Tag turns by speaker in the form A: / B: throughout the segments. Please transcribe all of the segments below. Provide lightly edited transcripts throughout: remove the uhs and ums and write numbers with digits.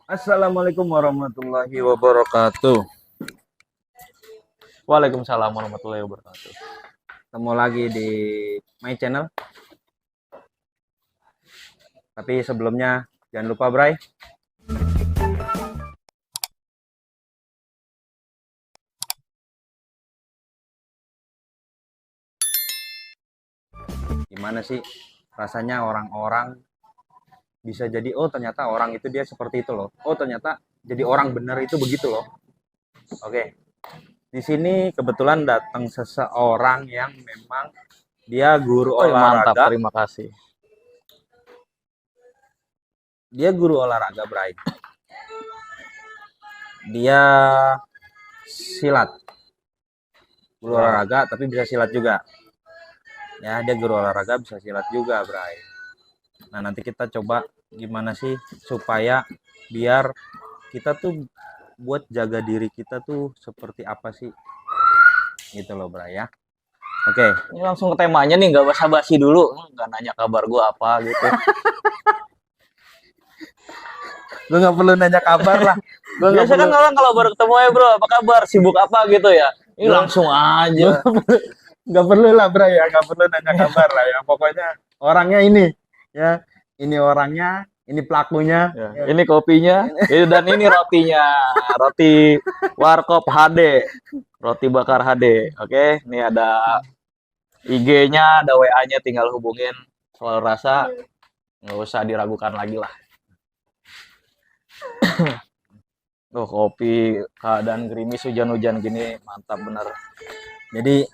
A: Assalamualaikum warahmatullahi wabarakatuh.
B: Waalaikumsalam warahmatullahi wabarakatuh.
A: Ketemu lagi di my channel. Tapi sebelumnya jangan lupa Bray, gimana sih rasanya orang-orang bisa jadi ternyata orang itu dia seperti itu loh. Oh ternyata jadi orang benar itu begitu loh. Oke. Di sini kebetulan datang seseorang yang memang dia guru
B: Oh, mantap,
A: olahraga.
B: terima kasih.
A: Dia guru olahraga, Bray. Dia silat. Guru olahraga tapi bisa silat juga. Ya, dia guru olahraga bisa silat juga, Bray. Nah, nanti kita coba gimana sih supaya biar kita tuh buat jaga diri kita tuh seperti apa sih? Gitu loh, Bray ya. Oke.
B: Ini langsung ke temanya nih, nggak basa-basi dulu. Nggak nanya kabar gue apa gitu.
A: Gue nggak perlu nanya kabar lah.
B: Biasa kan orang kalau baru ketemu ya bro, apa kabar, sibuk apa gitu ya. Ini langsung aja.
A: Nggak perlu lah, Bray ya. Nggak perlu nanya kabar lah ya. Pokoknya orangnya ini. Ya, ini orangnya, ini pelakunya.
B: Ya, ini kopinya, dan ini rotinya. Roti Warkop HD. Roti bakar HD. Oke, ini ada IG-nya, ada WA-nya, tinggal hubungin. Soal rasa, nggak usah diragukan lagi lah. Tuh kopi, keadaan gerimis, hujan-hujan gini, mantap bener.
A: Jadi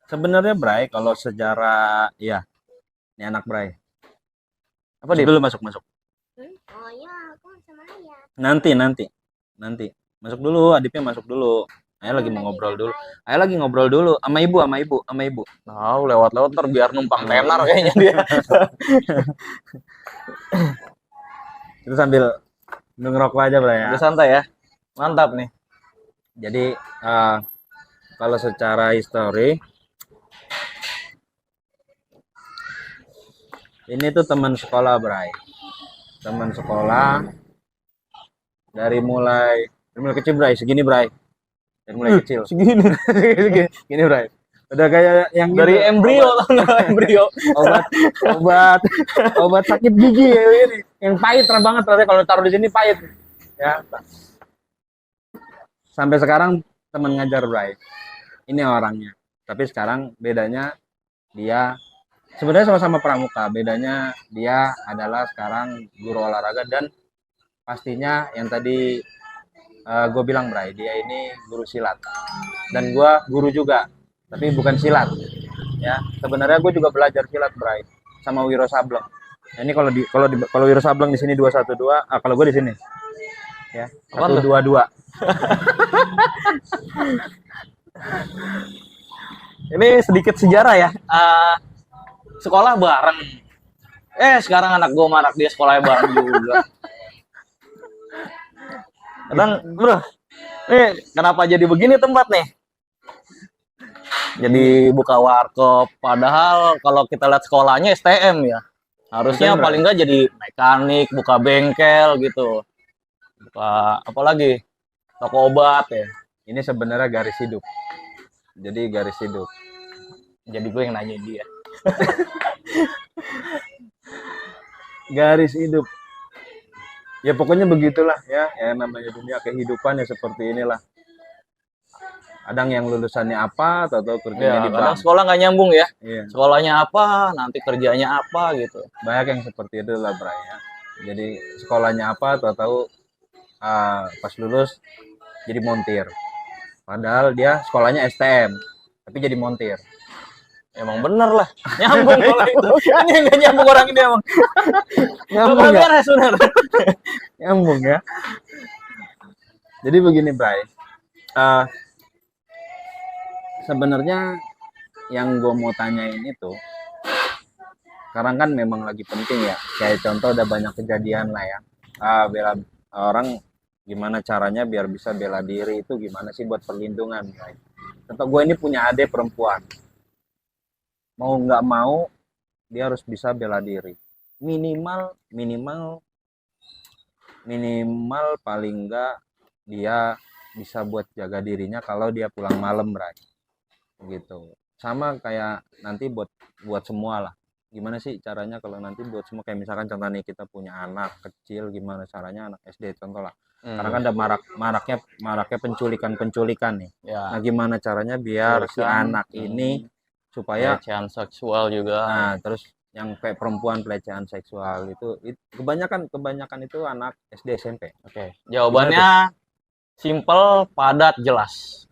A: sebenarnya Bray, kalau secara ya, ini anak Bray.
B: Apa
A: Masuk
B: di
A: dulu, masuk.
C: Oh iya, aku sama ayah.
A: Nanti. Masuk dulu, adiknya masuk dulu. Ayah lagi mau ngobrol dulu. Ayah lagi ngobrol dulu sama ibu.
B: Tahu lewat-lewat ntar biar numpang tenar kayaknya dia.
A: Itu sambil ngerokok aja, Bray ya.
B: Udah santai ya. Mantap nih.
A: Jadi kalau secara histori ini tuh teman sekolah, Bray. Teman sekolah dari mulai kecil, Bray. Segini, Bray. Dari mulai kecil.
B: Segini.
A: Gini, Bray. Udah kayak yang
B: Dari
A: gitu,
B: embrio tau nggak, embrio.
A: obat sakit gigi ya, ini. Yang pahit banget rasanya kalau taruh di sini pahit. Ya. Sampai sekarang teman ngajar, Bray. Ini orangnya. Tapi sekarang bedanya dia sebenarnya sama-sama pramuka. Bedanya dia adalah sekarang guru olahraga dan pastinya yang tadi gue bilang, Bray, dia ini guru silat. Dan gue guru juga, tapi bukan silat. Ya, sebenarnya gue juga belajar silat, Bray, sama Wiro Sableng. Nah, ini kalau Wiro Sableng di sini 212, kalau gue di sini ya 122.
B: Ini sedikit sejarah ya. Sekolah bareng. Sekarang anak gue marak dia sekolahnya bareng juga. Kadang, bro, kenapa jadi begini tempat nih? Jadi buka warkop. Padahal kalau kita lihat sekolahnya STM ya. Harusnya paling nggak jadi mekanik, buka bengkel gitu. Buka apa lagi? Toko obat ya.
A: Ini sebenarnya garis hidup. Jadi garis hidup.
B: Jadi gue yang nanya dia.
A: Garis hidup. Ya pokoknya begitulah ya. Ya namanya dunia kehidupan ya seperti inilah. Kadang yang lulusannya apa, atau kerjanya
B: Ya,
A: di
B: kadang
A: bank.
B: sekolah nggak nyambung ya.
A: Iya.
B: Sekolahnya apa, nanti kerjanya apa gitu.
A: Banyak yang seperti itu lah, Bray ya. Jadi sekolahnya apa, tahu-tahu pas lulus jadi montir. Padahal dia sekolahnya STM, tapi jadi montir.
B: Emang bener lah, nyambung kalau itu. Ini yang nggak nyambung orang ini emang.
A: Nyambung ya?
B: Beres bener.
A: Nyambung ya. Jadi begini, Bray. Sebenarnya yang gue mau tanyain itu, sekarang kan memang lagi penting ya. Kayak contoh ada banyak kejadian lah ya. Bela orang gimana caranya biar bisa bela diri itu gimana sih buat perlindungan, Bray. Contoh gue ini punya adik perempuan. Mau nggak mau dia harus bisa bela diri. Minimal minimal paling enggak dia bisa buat jaga dirinya kalau dia pulang malam, Bray. Gitu. Sama kayak nanti buat semua lah. Gimana sih caranya kalau nanti buat semua, kayak misalkan contoh nih, kita punya anak kecil, gimana caranya anak SD contoh lah. Karena kan ada maraknya penculikan nih.
B: Ya,
A: Nah, gimana caranya biar si
B: Penculikan,
A: anak ini supaya
B: pelecehan seksual juga.
A: nah, terus yang kayak perempuan pelecehan seksual itu kebanyakan itu anak SD SMP.
B: Oke, jawabannya simple, padat, jelas.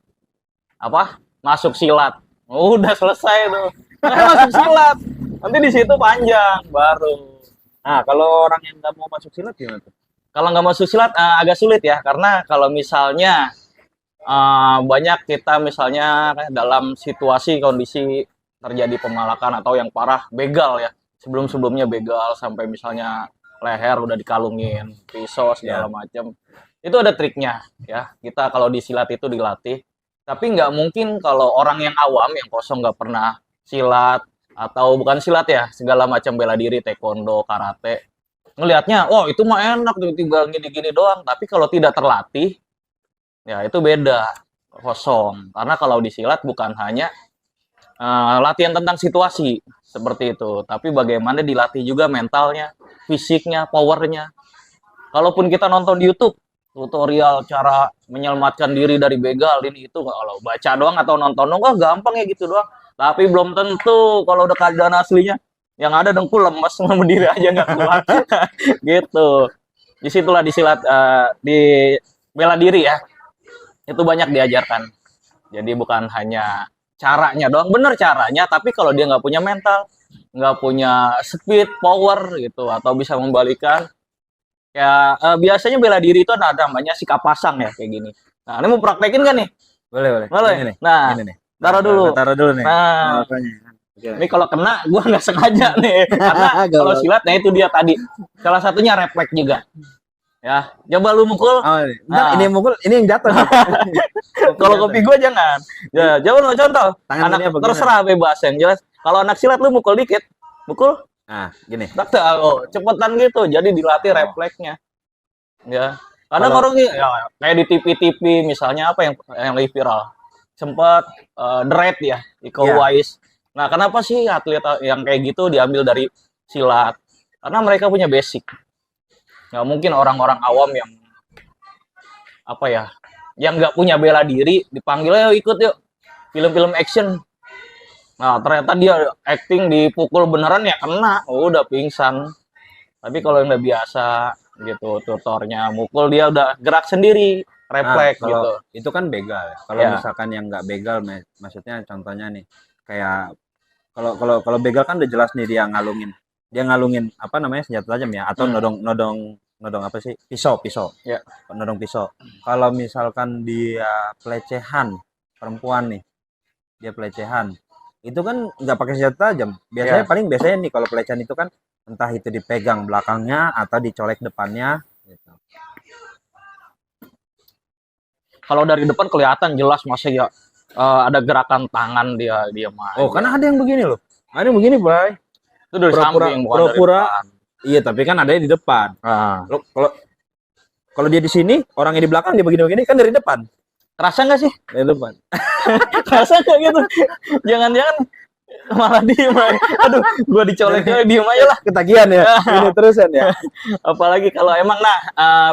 B: Apa? Masuk silat. Udah selesai tuh. Masuk silat. Nanti di situ panjang baru.
A: Nah, kalau orang yang nggak mau masuk silat gimana tuh?
B: Kalau nggak masuk silat agak sulit ya, karena kalau misalnya banyak kita misalnya dalam situasi kondisi terjadi pemalakan atau yang parah begal ya, sebelum-sebelumnya begal sampai misalnya leher udah dikalungin pisau segala macam, itu ada triknya ya. Kita kalau di silat itu dilatih, tapi nggak mungkin kalau orang yang awam yang kosong nggak pernah silat atau bukan silat ya, segala macam bela diri, taekwondo, karate, ngelihatnya oh itu mah enak tuh tinggal gini-gini doang, tapi kalau tidak terlatih ya itu beda, kosong. Karena kalau disilat bukan hanya latihan tentang situasi seperti itu, tapi bagaimana dilatih juga mentalnya, fisiknya, powernya. Kalaupun kita nonton di YouTube tutorial cara menyelamatkan diri dari begal ini itu, kalau baca doang atau nonton doang gampang ya gitu doang. Tapi belum tentu kalau udah keadaan aslinya, yang ada dengkul lemes berdiri aja nggak kuat. Gitu. Disitulah disilat di bela diri ya. Itu banyak diajarkan. Jadi bukan hanya caranya doang, bener caranya, tapi kalau dia nggak punya mental, nggak punya speed, power gitu, atau bisa membalikan, ya biasanya bela diri itu ada namanya sikap pasang ya kayak gini. Nah, ini mau praktekin kan nih?
A: Boleh.
B: Boleh.
A: Ini nih.
B: Nah,
A: Ini nih.
B: taruh dulu.
A: Taruh dulu nih.
B: Nah,
A: Oke.
B: ini kalau kena, gua nggak sengaja nih, karena kalau silat, nah itu dia tadi. Salah satunya refleks juga. Ya, coba lu mukul.
A: Oh, ini mukul, ini yang jatuh.
B: Kalau kopi gua jangan. Ya, coba lu contoh.
A: Tangan
B: Anak
A: ini apa
B: terserah bebas yang jelas. Kalau anak silat lu mukul dikit, mukul,
A: Nah, gini.
B: tak oh, cepetan gitu. Jadi dilatih refleksnya. Ya. Kadang
A: Kalau-
B: orang ya, kayak di TV-TV misalnya apa yang lagi viral. Sempat dread ya, Iko
A: Iya.
B: Uwais. Nah, kenapa sih atlet yang kayak gitu diambil dari silat? Karena mereka punya basic. Nggak mungkin orang-orang awam yang apa ya, yang nggak punya bela diri dipanggil ayo ikut yuk film-film action. Nah, ternyata dia acting dipukul beneran ya kena, udah pingsan. Tapi kalau yang udah biasa gitu, tutornya mukul dia udah gerak sendiri, refleks
A: kalau
B: gitu.
A: itu kan begal ya. Kalau
B: Ya.
A: misalkan yang nggak begal, maksudnya contohnya nih, kayak kalau begal kan udah jelas nih dia ngalungin apa namanya, senjata tajam ya, atau nodong apa sih, pisau
B: Ya.
A: nodong pisau. Kalau misalkan dia pelecehan perempuan nih, dia pelecehan itu kan nggak pakai senjata tajam biasanya.
B: Ya.
A: Biasanya nih kalau pelecehan itu kan entah itu dipegang belakangnya atau dicolek depannya gitu.
B: Kalau dari depan kelihatan jelas masa ya ada gerakan tangan dia mah.
A: Oh, karena ada yang begini loh, ada yang begini, Bray.
B: Itu dari samping bukan dari
A: Pura-pura.
B: depan.
A: Iya, tapi kan ada di depan.
B: Nah,
A: Lo kalau dia di sini, orangnya di belakang dia begini-begini kan dari depan.
B: kerasa nggak sih?
A: Dari depan.
B: Kerasa nggak gitu? Jangan-jangan malah diem aja. Aduh, gua dicolek-colek diem aja lah.
A: Ketagihan ya. Ini terusan ya.
B: Apalagi kalau emang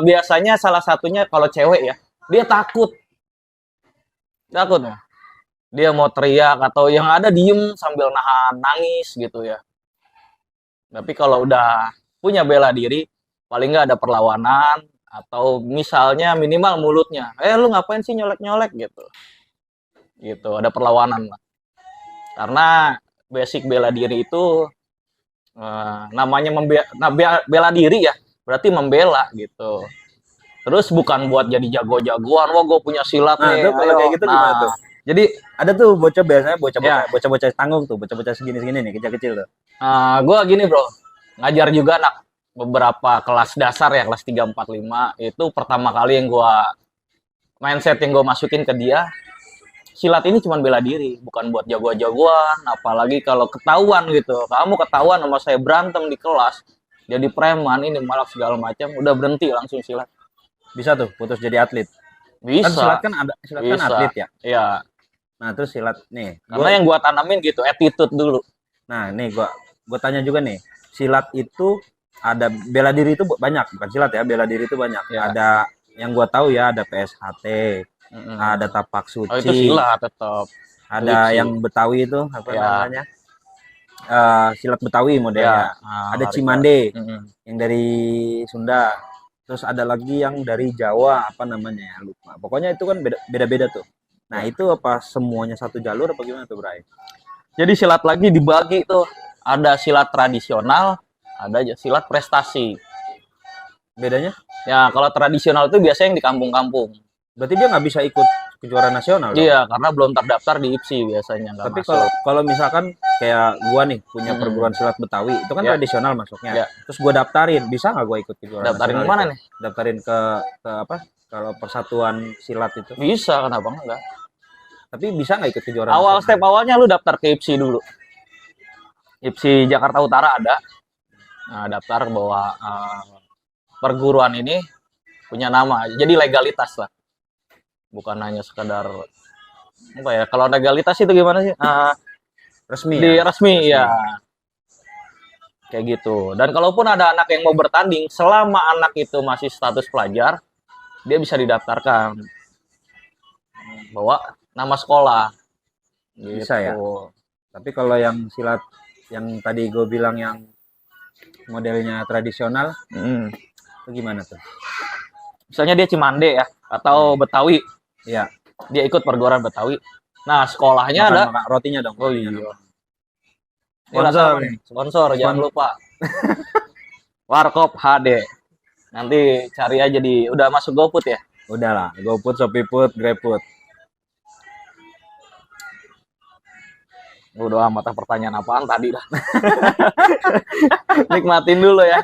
B: biasanya salah satunya kalau cewek ya, dia takut ya. Dia mau teriak atau yang ada diem sambil nahan nangis gitu ya. Tapi kalau udah punya bela diri, paling nggak ada perlawanan atau misalnya minimal mulutnya, lu ngapain sih nyolek-nyolek gitu. Gitu, ada perlawanan lah. Karena basic bela diri itu namanya bela diri ya, berarti membela gitu. Terus bukan buat jadi jago-jagoan, wah gue punya silat
A: Nah,
B: nih.
A: tuh kalau kayak gitu gimana tuh?
B: Jadi
A: Ada tuh biasanya
B: Ya.
A: bocah tanggung tuh, bocah segini-segini nih, kecil-kecil tuh.
B: gue gini bro, ngajar juga anak beberapa kelas dasar ya, kelas 3, 4, 5. Itu pertama kali yang mindset yang gue masukin ke dia, silat ini cuma bela diri, bukan buat jago-jagoan. Apalagi kalau ketahuan gitu, kamu ketahuan sama saya berantem di kelas, jadi preman ini malah segala macam, udah berhenti langsung silat.
A: Bisa tuh putus jadi atlet. Kan
B: Bisa.
A: silat kan
B: Bisa.
A: atlet ya.
B: Iya.
A: Nah, terus silat nih.
B: Karena yang gua tanamin gitu, attitude dulu.
A: Nah, nih gua tanya juga nih. Silat itu ada bela diri itu banyak, bukan silat ya, bela diri itu banyak.
B: Ya.
A: Ada yang gua tahu ya, ada PSHT, ada tapak
B: Oh, itu
A: suci,
B: silat tetap.
A: ada
B: Lipsi.
A: yang Betawi itu apa
B: Ya.
A: namanya? Silat Betawi modelnya.
B: Ya. Nah,
A: Ada
B: lari
A: Cimande
B: Mm-mm.
A: yang dari Sunda. Terus ada lagi yang dari Jawa, apa namanya ya, lupa. Pokoknya itu kan beda-beda tuh. Nah,
B: Ya.
A: itu apa semuanya satu jalur apa gimana tuh, Bray?
B: Jadi silat lagi dibagi tuh. Ada silat tradisional, ada aja silat prestasi.
A: Bedanya?
B: Ya, kalau tradisional itu biasanya yang di kampung-kampung.
A: Berarti dia nggak bisa ikut kejuaraan nasional dong?
B: Iya, karena belum terdaftar di IPSI biasanya nggak
A: Tapi
B: masuk.
A: kalau misalkan kayak gua nih punya
B: Mm-mm.
A: perguruan silat Betawi, itu kan
B: Ya.
A: tradisional masuknya.
B: Ya.
A: Terus gua daftarin, bisa nggak gua ikut kejuaraan
B: Daftarin
A: nasional
B: kemana
A: itu?
B: nih?
A: Daftarin ke apa? Kalau persatuan silat itu.
B: Bisa, kenapa enggak?
A: Tapi bisa nggak ikut kejuaraan
B: Awal
A: nasional?
B: step awalnya lu daftar ke IPSI dulu. IPSI Jakarta Utara ada. Nah, daftar bahwa perguruan ini punya nama. Jadi legalitas lah. Bukan hanya sekedar apa ya? Kalau legalitas itu gimana sih?
A: Resmi
B: Di
A: ya?
B: resmi ya. Kayak gitu. Dan kalaupun ada anak yang mau bertanding, selama anak itu masih status pelajar, dia bisa didaftarkan bawa nama sekolah.
A: Bisa ya?
B: Gitu.
A: Tapi kalau yang silat yang tadi gue bilang yang modelnya tradisional,
B: Mm.
A: itu gimana tuh?
B: Misalnya dia Cimande ya, atau Betawi,
A: Iya.
B: dia ikut perguruan Betawi. Nah, sekolahnya ada.
A: Makan rotinya dong.
B: Oh
A: rotinya
B: iya.
A: dong.
B: Ini
A: Sponsor
B: rasa apa
A: nih.
B: nih? Sponsor, jangan lupa. Warkop HD. Nanti cari aja di, udah masuk GoFood ya?
A: Udah lah, GoFood, ShopeeFood, GrabFood.
B: Udah amat pertanyaan apaan tadi dah. Nikmatin dulu ya.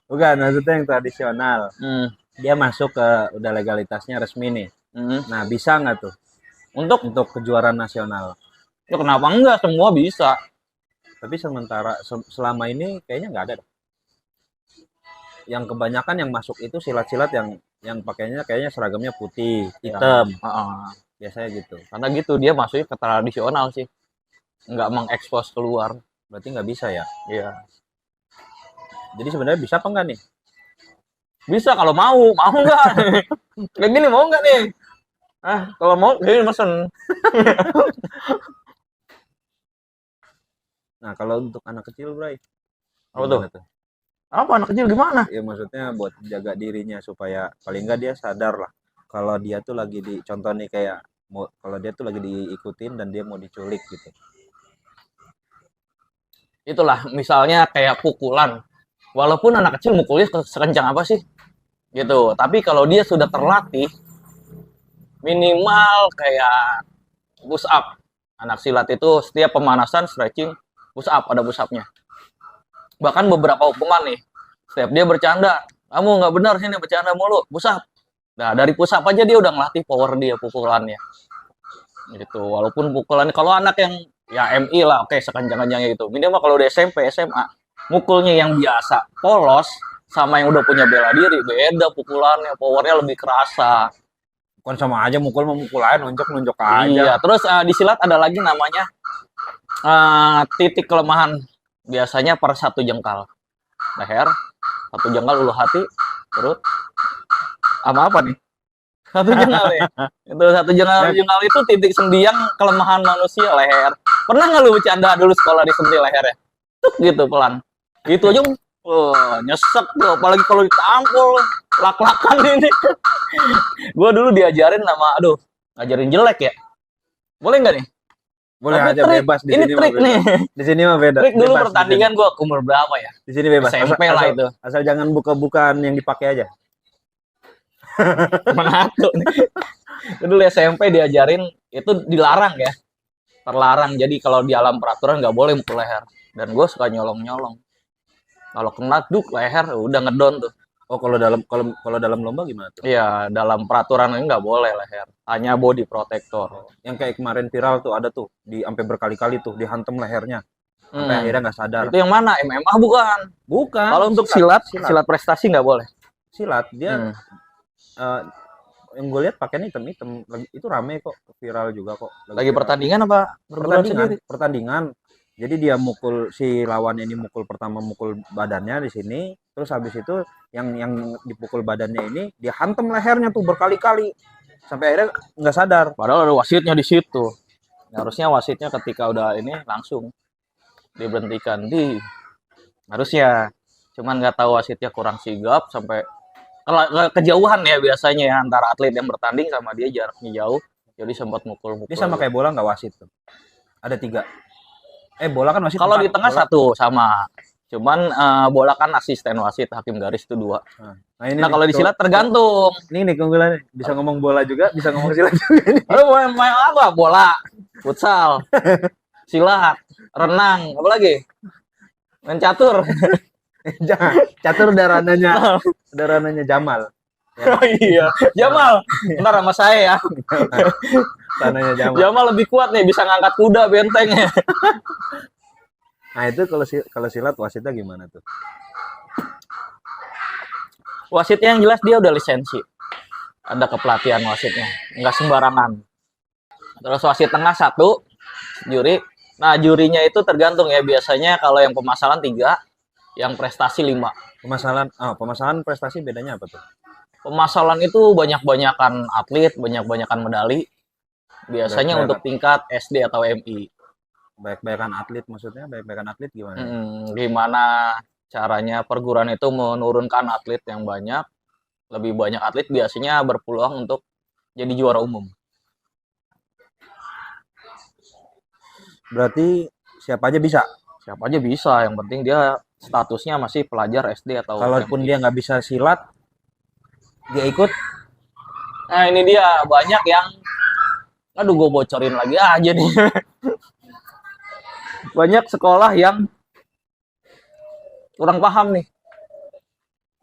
A: Bukan, maksudnya yang tradisional.
B: Hmm.
A: Dia masuk ke udah legalitasnya resmi nih.
B: Hmm.
A: Nah, bisa nggak tuh untuk kejuaraan nasional?
B: Ya kenapa enggak? Semua bisa.
A: Tapi sementara selama ini kayaknya nggak ada. Yang kebanyakan yang masuk itu silat-silat yang pakainya kayaknya seragamnya putih, hitam.
B: Ya.
A: Biasanya gitu.
B: Karena gitu dia masuknya ke tradisional sih. Nggak mengekspos keluar.
A: Berarti nggak bisa ya?
B: Iya.
A: Jadi sebenarnya bisa apa enggak nih?
B: Bisa kalau mau nggak? Kayak gini mau nggak nih? Kalau mau gini mesen.
A: Nah, kalau untuk anak kecil, Bray.
B: Apa
A: gimana tuh?
B: Apa anak kecil gimana?
A: Ya maksudnya buat jaga dirinya supaya paling nggak dia sadar lah kalau dia tuh lagi contoh nih kayak kalau dia tuh lagi diikutin dan dia mau diculik gitu.
B: Itulah misalnya kayak pukulan. Walaupun anak kecil mukulnya sekencang apa sih? Gitu. Tapi kalau dia sudah terlatih minimal kayak push up. Anak silat itu setiap pemanasan stretching push up, ada push up-nya. Bahkan beberapa hukuman nih, setiap dia bercanda, kamu nggak benar sini bercanda mulu, push up. Nah, dari push up aja dia udah ngelatih power dia pukulannya. Gitu. Walaupun pukulan kalau anak yang ya MI lah, oke sekencang-kencangnya gitu. Minimal kalau di SMP, SMA, mukulnya yang biasa, polos sama yang udah punya bela diri, beda pukulannya, powernya lebih kerasa.
A: Bukan sama aja mukul aja, nunjuk aja.
B: Iya, terus di silat ada lagi namanya titik kelemahan. Biasanya per satu jengkal. Leher, satu jengkal ulu hati, perut. Sama apa nih? Satu jengkal ya. Itu satu jengkal itu titik sendiang kelemahan manusia, leher. Pernah nggak lu bercanda dulu sekolah di sendi leher ya? Tuk gitu pelan. Gitu aja nyesek tuh, apalagi kalau ditampol lak-lakan ini. Gue dulu diajarin ngajarin jelek ya. Boleh nggak nih?
A: Boleh
B: Tapi
A: aja
B: trik,
A: bebas di
B: ini
A: sini
B: trik nih.
A: Di sini mah beda.
B: Trik dulu
A: bebas,
B: pertandingan gue umur berapa ya?
A: Di sini bebas.
B: SMP lah itu.
A: Asal jangan buka-bukaan yang dipakai aja.
B: Mana tuh nih. Dulu SMP diajarin itu dilarang ya. Terlarang. Jadi kalau di alam peraturan nggak boleh mukul leher. Dan gue suka nyolong-nyolong. Kalau kena leher udah ngedon tuh.
A: Oh, kalau dalam lomba gimana tuh?
B: Iya, dalam peraturan ini nggak boleh leher. Hanya body protector.
A: Yang kayak kemarin viral tuh ada tuh, sampai berkali-kali tuh dihantam lehernya. sampai akhirnya nggak sadar.
B: Itu yang mana? MMA bukan?
A: Bukan.
B: Kalau untuk silat prestasi nggak boleh.
A: Silat dia yang gue lihat pakainya hitam-hitam. Itu rame kok, viral juga kok.
B: Lagi
A: viral.
B: pertandingan apa?
A: Pertandingan. Jadi dia mukul si lawan ini pertama mukul badannya di sini, terus habis itu yang dipukul badannya ini dia hantam lehernya tuh berkali-kali sampai akhirnya nggak sadar.
B: Padahal ada wasitnya di situ. Harusnya wasitnya ketika udah ini langsung diberhentikan harusnya. Cuman nggak tahu wasitnya kurang sigap sampai kejauhan ya biasanya ya antara atlet yang bertanding sama dia jaraknya jauh. Jadi sempat mukul.
A: Ini sama kayak bola nggak wasit tuh. Ada 3. Bola kan wasit.
B: Kalau di tengah bola. 1 sama. Cuman bola kan asisten wasit, hakim garis itu 2. Nah kalau di silat tergantung.
A: Ini nih keunggulan bisa ngomong bola juga, bisa ngomong silat juga.
B: Lu main apa? Bola, futsal, silat, renang, apa lagi? Main catur.
A: Catur udah rananya Jamal.
B: Ya. Oh iya, Jamal. Ntar sama saya ya.
A: Rananya Jamal.
B: Jamal lebih kuat nih, bisa ngangkat kuda bentengnya.
A: Nah itu kalau silat wasitnya gimana tuh?
B: Wasitnya yang jelas dia udah lisensi. Ada kepelatihan wasitnya, nggak sembarangan. Terus wasit tengah 1, juri. Nah jurinya itu tergantung ya, biasanya kalau yang pemasalan 3, yang prestasi 5.
A: Pemasalan prestasi bedanya apa tuh?
B: Pemasalan itu banyak-banyakan atlet, banyak-banyakan medali. Biasanya untuk tingkat SD atau MI.
A: Banyak-banyakan atlet maksudnya? Banyak-banyakan atlet gimana?
B: Gimana caranya perguruan itu menurunkan atlet yang banyak. Lebih banyak atlet biasanya berpeluang untuk jadi juara umum.
A: Berarti siapa aja bisa?
B: Siapa aja bisa, yang penting dia statusnya masih pelajar SD atau
A: kalaupun dia nggak bisa silat, dia ikut.
B: Nah ini dia, banyak yang aduh gue bocorin lagi aja nih. Banyak sekolah yang kurang paham nih.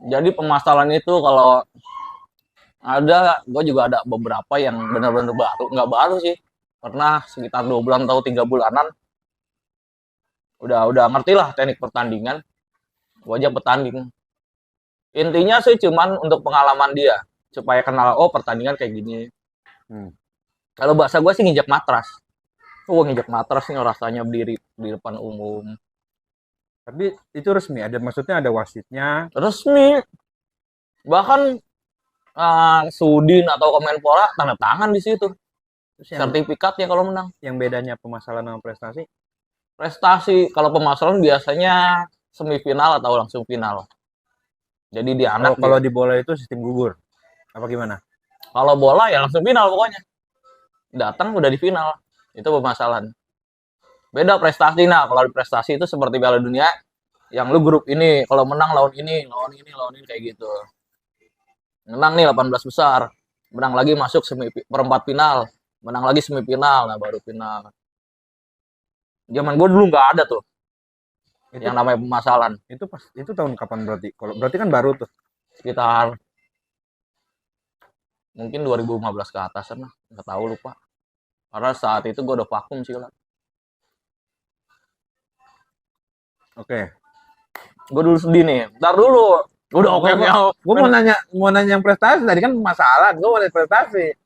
B: Jadi pemasalan itu kalau ada, gue juga ada beberapa yang benar-benar baru, nggak baru sih, pernah sekitar 2 bulan atau 3 bulanan udah ngerti lah teknik pertandingan. Gue aja petanding. Intinya sih cuman untuk pengalaman dia, supaya kenal pertandingan kayak gini. Kalau bahasa gue sih nginjak matras. Nginjak matras nih rasanya berdiri di depan umum.
A: Tapi itu resmi, maksudnya ada wasitnya.
B: Resmi. Bahkan Sudin atau Kemenpora tanda tangan di situ. Sertifikatnya kalau menang.
A: Yang bedanya pemasalan sama prestasi?
B: Prestasi kalau pemasalan biasanya semifinal atau langsung final. Jadi di anak.
A: Kalau di bola itu sistem gugur. Apa gimana?
B: Kalau bola ya langsung final pokoknya. Datang udah di final. Itu pemasalan. Beda prestasi. Nah, kalau di prestasi itu seperti Piala Dunia yang lu grup ini, kalau menang lawan ini kayak gitu. Menang nih 18 besar. Menang lagi masuk perempat final. Menang lagi semifinal, nah baru final. Zaman gue dulu nggak ada tuh. Itu, yang namanya pemasalan.
A: Itu tahun kapan berarti? Kalau berarti kan baru tuh.
B: Sekitar mungkin 2015 ke atas lah, nggak tahu lupa. Karena saat itu gue udah vakum sih lah.
A: Oke.
B: Gue dulu sedih nih. Ntar dulu. Udah oke.
A: Gue mau nanya yang prestasi tadi kan masalah. Gue mau nanya prestasi.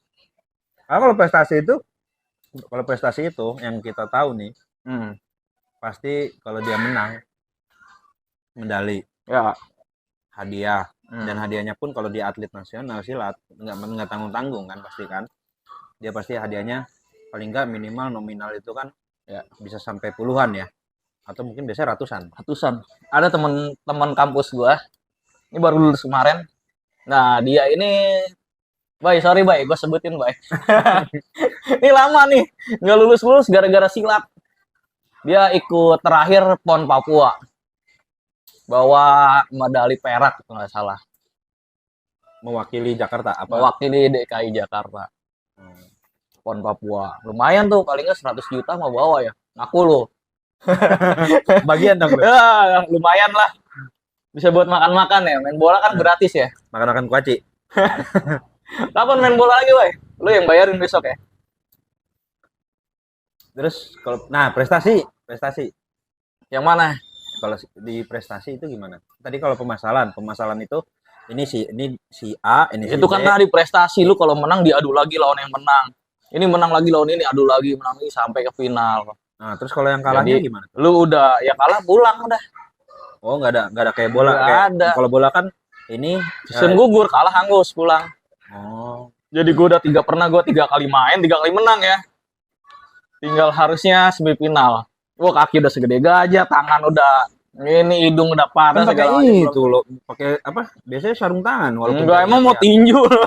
A: Kalau prestasi itu yang kita tahu nih, pasti kalau dia menang medali,
B: ya,
A: hadiah, dan hadiahnya pun kalau dia atlet nasional silat nggak tanggung kan pasti kan, dia pasti hadiahnya paling nggak minimal nominal itu kan ya bisa sampai puluhan ya, atau mungkin biasanya ratusan.
B: Ada teman kampus gua ini baru lulus kemarin. Nah dia ini sorry gue sebutin ini lama nih nggak lulus gara-gara silat. Dia ikut terakhir PON Papua, bawa medali perak kalau nggak salah,
A: mewakili Jakarta.
B: Mewakili DKI Jakarta. PON Papua lumayan tuh, paling nggak 100 juta mau bawa ya, ngaku lo.
A: Bagian dong.
B: Ya, lumayan lah, bisa buat makan-makan ya. Main bola kan gratis ya,
A: makan kuaci.
B: Kapan main bola lagi, Boy? Lu yang bayarin besok ya.
A: Terus prestasi.
B: Yang mana?
A: Kalau di prestasi itu gimana? Tadi kalau pemasalan itu ini si A, ini si
B: Itu kan
A: B.
B: tadi prestasi, lu kalau menang diadu lagi lawan yang menang. Ini menang lagi lawan ini, adu lagi, menang lagi sampai ke final.
A: Nah, terus kalau yang kalahnya
B: Jadi
A: gimana?
B: lu udah ya kalah pulang udah.
A: Oh, nggak ada kayak bola.
B: Nggak
A: Kayak
B: ada.
A: kalau bola kan ini
B: Season gugur, kalah hangus pulang.
A: oh,
B: Jadi gue udah gue 3 kali main, 3 kali menang ya. Tinggal harusnya semifinal. Wah, kaki udah segede gajah, tangan udah ini, hidung udah
A: kan
B: parah
A: pakai
B: segala macam.
A: itu loh, pakai apa? Biasanya sarung tangan walaupun
B: Enggak,
A: nggak
B: emang mau
A: lihat.
B: tinju loh,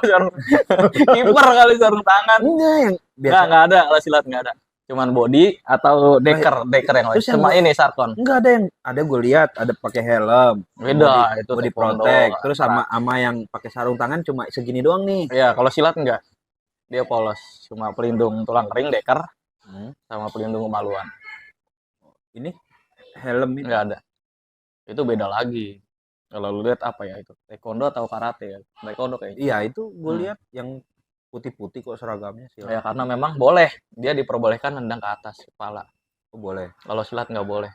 B: kiper kali sarung tangan.
A: Enggak yang
B: Enggak,
A: biasa.
B: ada kalau silat enggak ada. Cuman body atau deker yang lain.
A: Terus yang
B: Sama ini sarkon.
A: Enggak ada gue lihat ada pakai helm,
B: Beda, itu
A: body
B: taekwondo.
A: protect, terus sama yang pakai sarung tangan cuma segini doang nih.
B: Ya, kalau silat enggak. Dia polos, cuma pelindung tulang kering deker
A: Hmm.
B: sama pelindung kemaluan.
A: Ini helm ini.
B: Enggak ada. Itu beda lagi. Kalau lu lihat apa ya itu? Taekwondo atau karate ya? Taekwondo kayaknya.
A: Iya, itu gue
B: Hmm.
A: lihat yang putih-putih kok seragamnya sih.
B: Ya karena memang boleh, dia diperbolehkan nendang ke atas kepala.
A: Oh, boleh.
B: Kalau silat nggak boleh.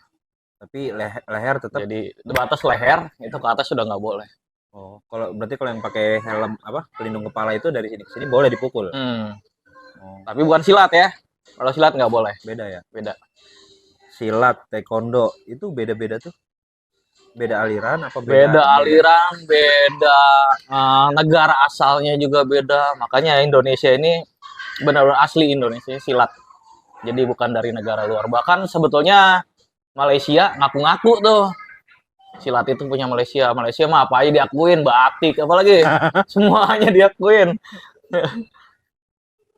A: Tapi leher tetap.
B: Jadi batas leher itu ke atas sudah nggak boleh.
A: Oh, berarti kalau yang pakai helm apa pelindung kepala itu dari sini ke sini boleh dipukul. Oh,
B: Tapi bukan silat ya. Kalau silat nggak boleh.
A: beda ya.
B: Beda.
A: Silat, taekwondo itu beda-beda tuh. Beda aliran apa
B: Beda aliran, beda negara asalnya juga beda. Makanya Indonesia ini benar-benar asli Indonesia silat. Jadi bukan dari negara luar. Bahkan sebetulnya Malaysia ngaku-ngaku tuh silat itu punya Malaysia. Malaysia mah apa aja diakuin, batik apalagi semuanya diakuin.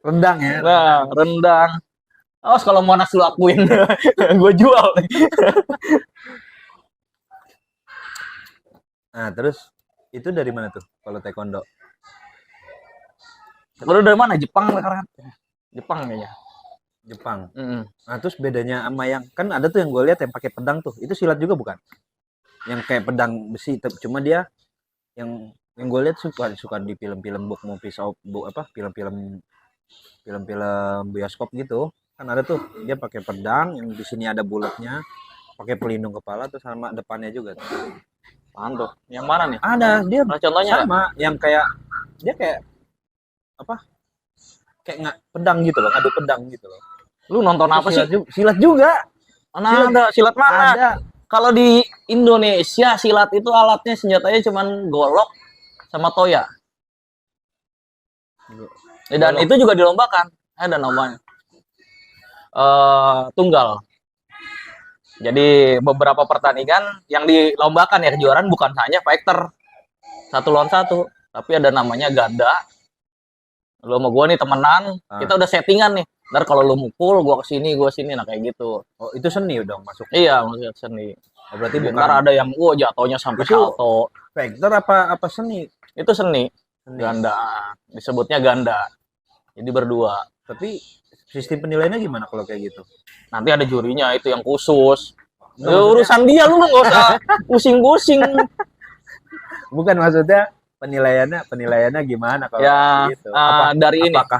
A: rendang ya.
B: Nah, rendang. Oh, kalau Monas lu akuin, gue jual nih.
A: Nah, terus itu dari mana tuh kalau taekwondo?
B: Lu dari mana? Jepang sekarang? Jepang kayaknya.
A: Jepang.
B: Mm-mm.
A: Nah, terus bedanya sama yang kan ada tuh yang gue lihat yang pakai pedang tuh. Itu silat juga bukan? Yang kayak pedang besi cuma dia yang gue lihat suka di film-film book movies film-film bioskop gitu. Kan ada tuh dia pakai pedang yang di sini ada bulatnya, pakai pelindung kepala terus sama depannya juga tuh.
B: Mantap. Yang mana nih?
A: Ada dia
B: Nah, contohnya nggak?
A: sama yang kayak dia kayak apa? Kayak nggak pedang gitu loh, ngadu pedang gitu loh.
B: Lu nonton apa sih?
A: Silat juga.
B: Mana ada silat mana?
A: Ada.
B: Kalau di Indonesia silat itu alatnya senjatanya cuman golok sama toya. Dan itu juga dilombakan. Ada namanya. Tunggal. Jadi beberapa pertandingan yang dilombakan ya kejuaraan bukan hanya fighter 1 lawan 1, tapi ada namanya ganda. Lu sama gua nih temenan, kita udah settingan nih. Ntar kalau lu mukul, gua kesini, nah kayak gitu.
A: Oh, itu seni dong masuk.
B: Iya, maksudnya seni.
A: Oh, berarti bukan
B: Ntar ada yang jatuhnya sampai
A: Itu-
B: salto.
A: factor apa seni?
B: Itu seni.
A: Seni.
B: Ganda. Disebutnya ganda. Jadi berdua.
A: Tapi sistem penilaiannya gimana kalau kayak gitu?
B: Nanti ada jurinya itu yang khusus.
A: Nggak,
B: Ya, urusan dia lu nggak usah pusing-pusing.
A: Bukan maksudnya penilaiannya gimana kalau
B: Ya,
A: gitu?
B: dari ini.
A: Apakah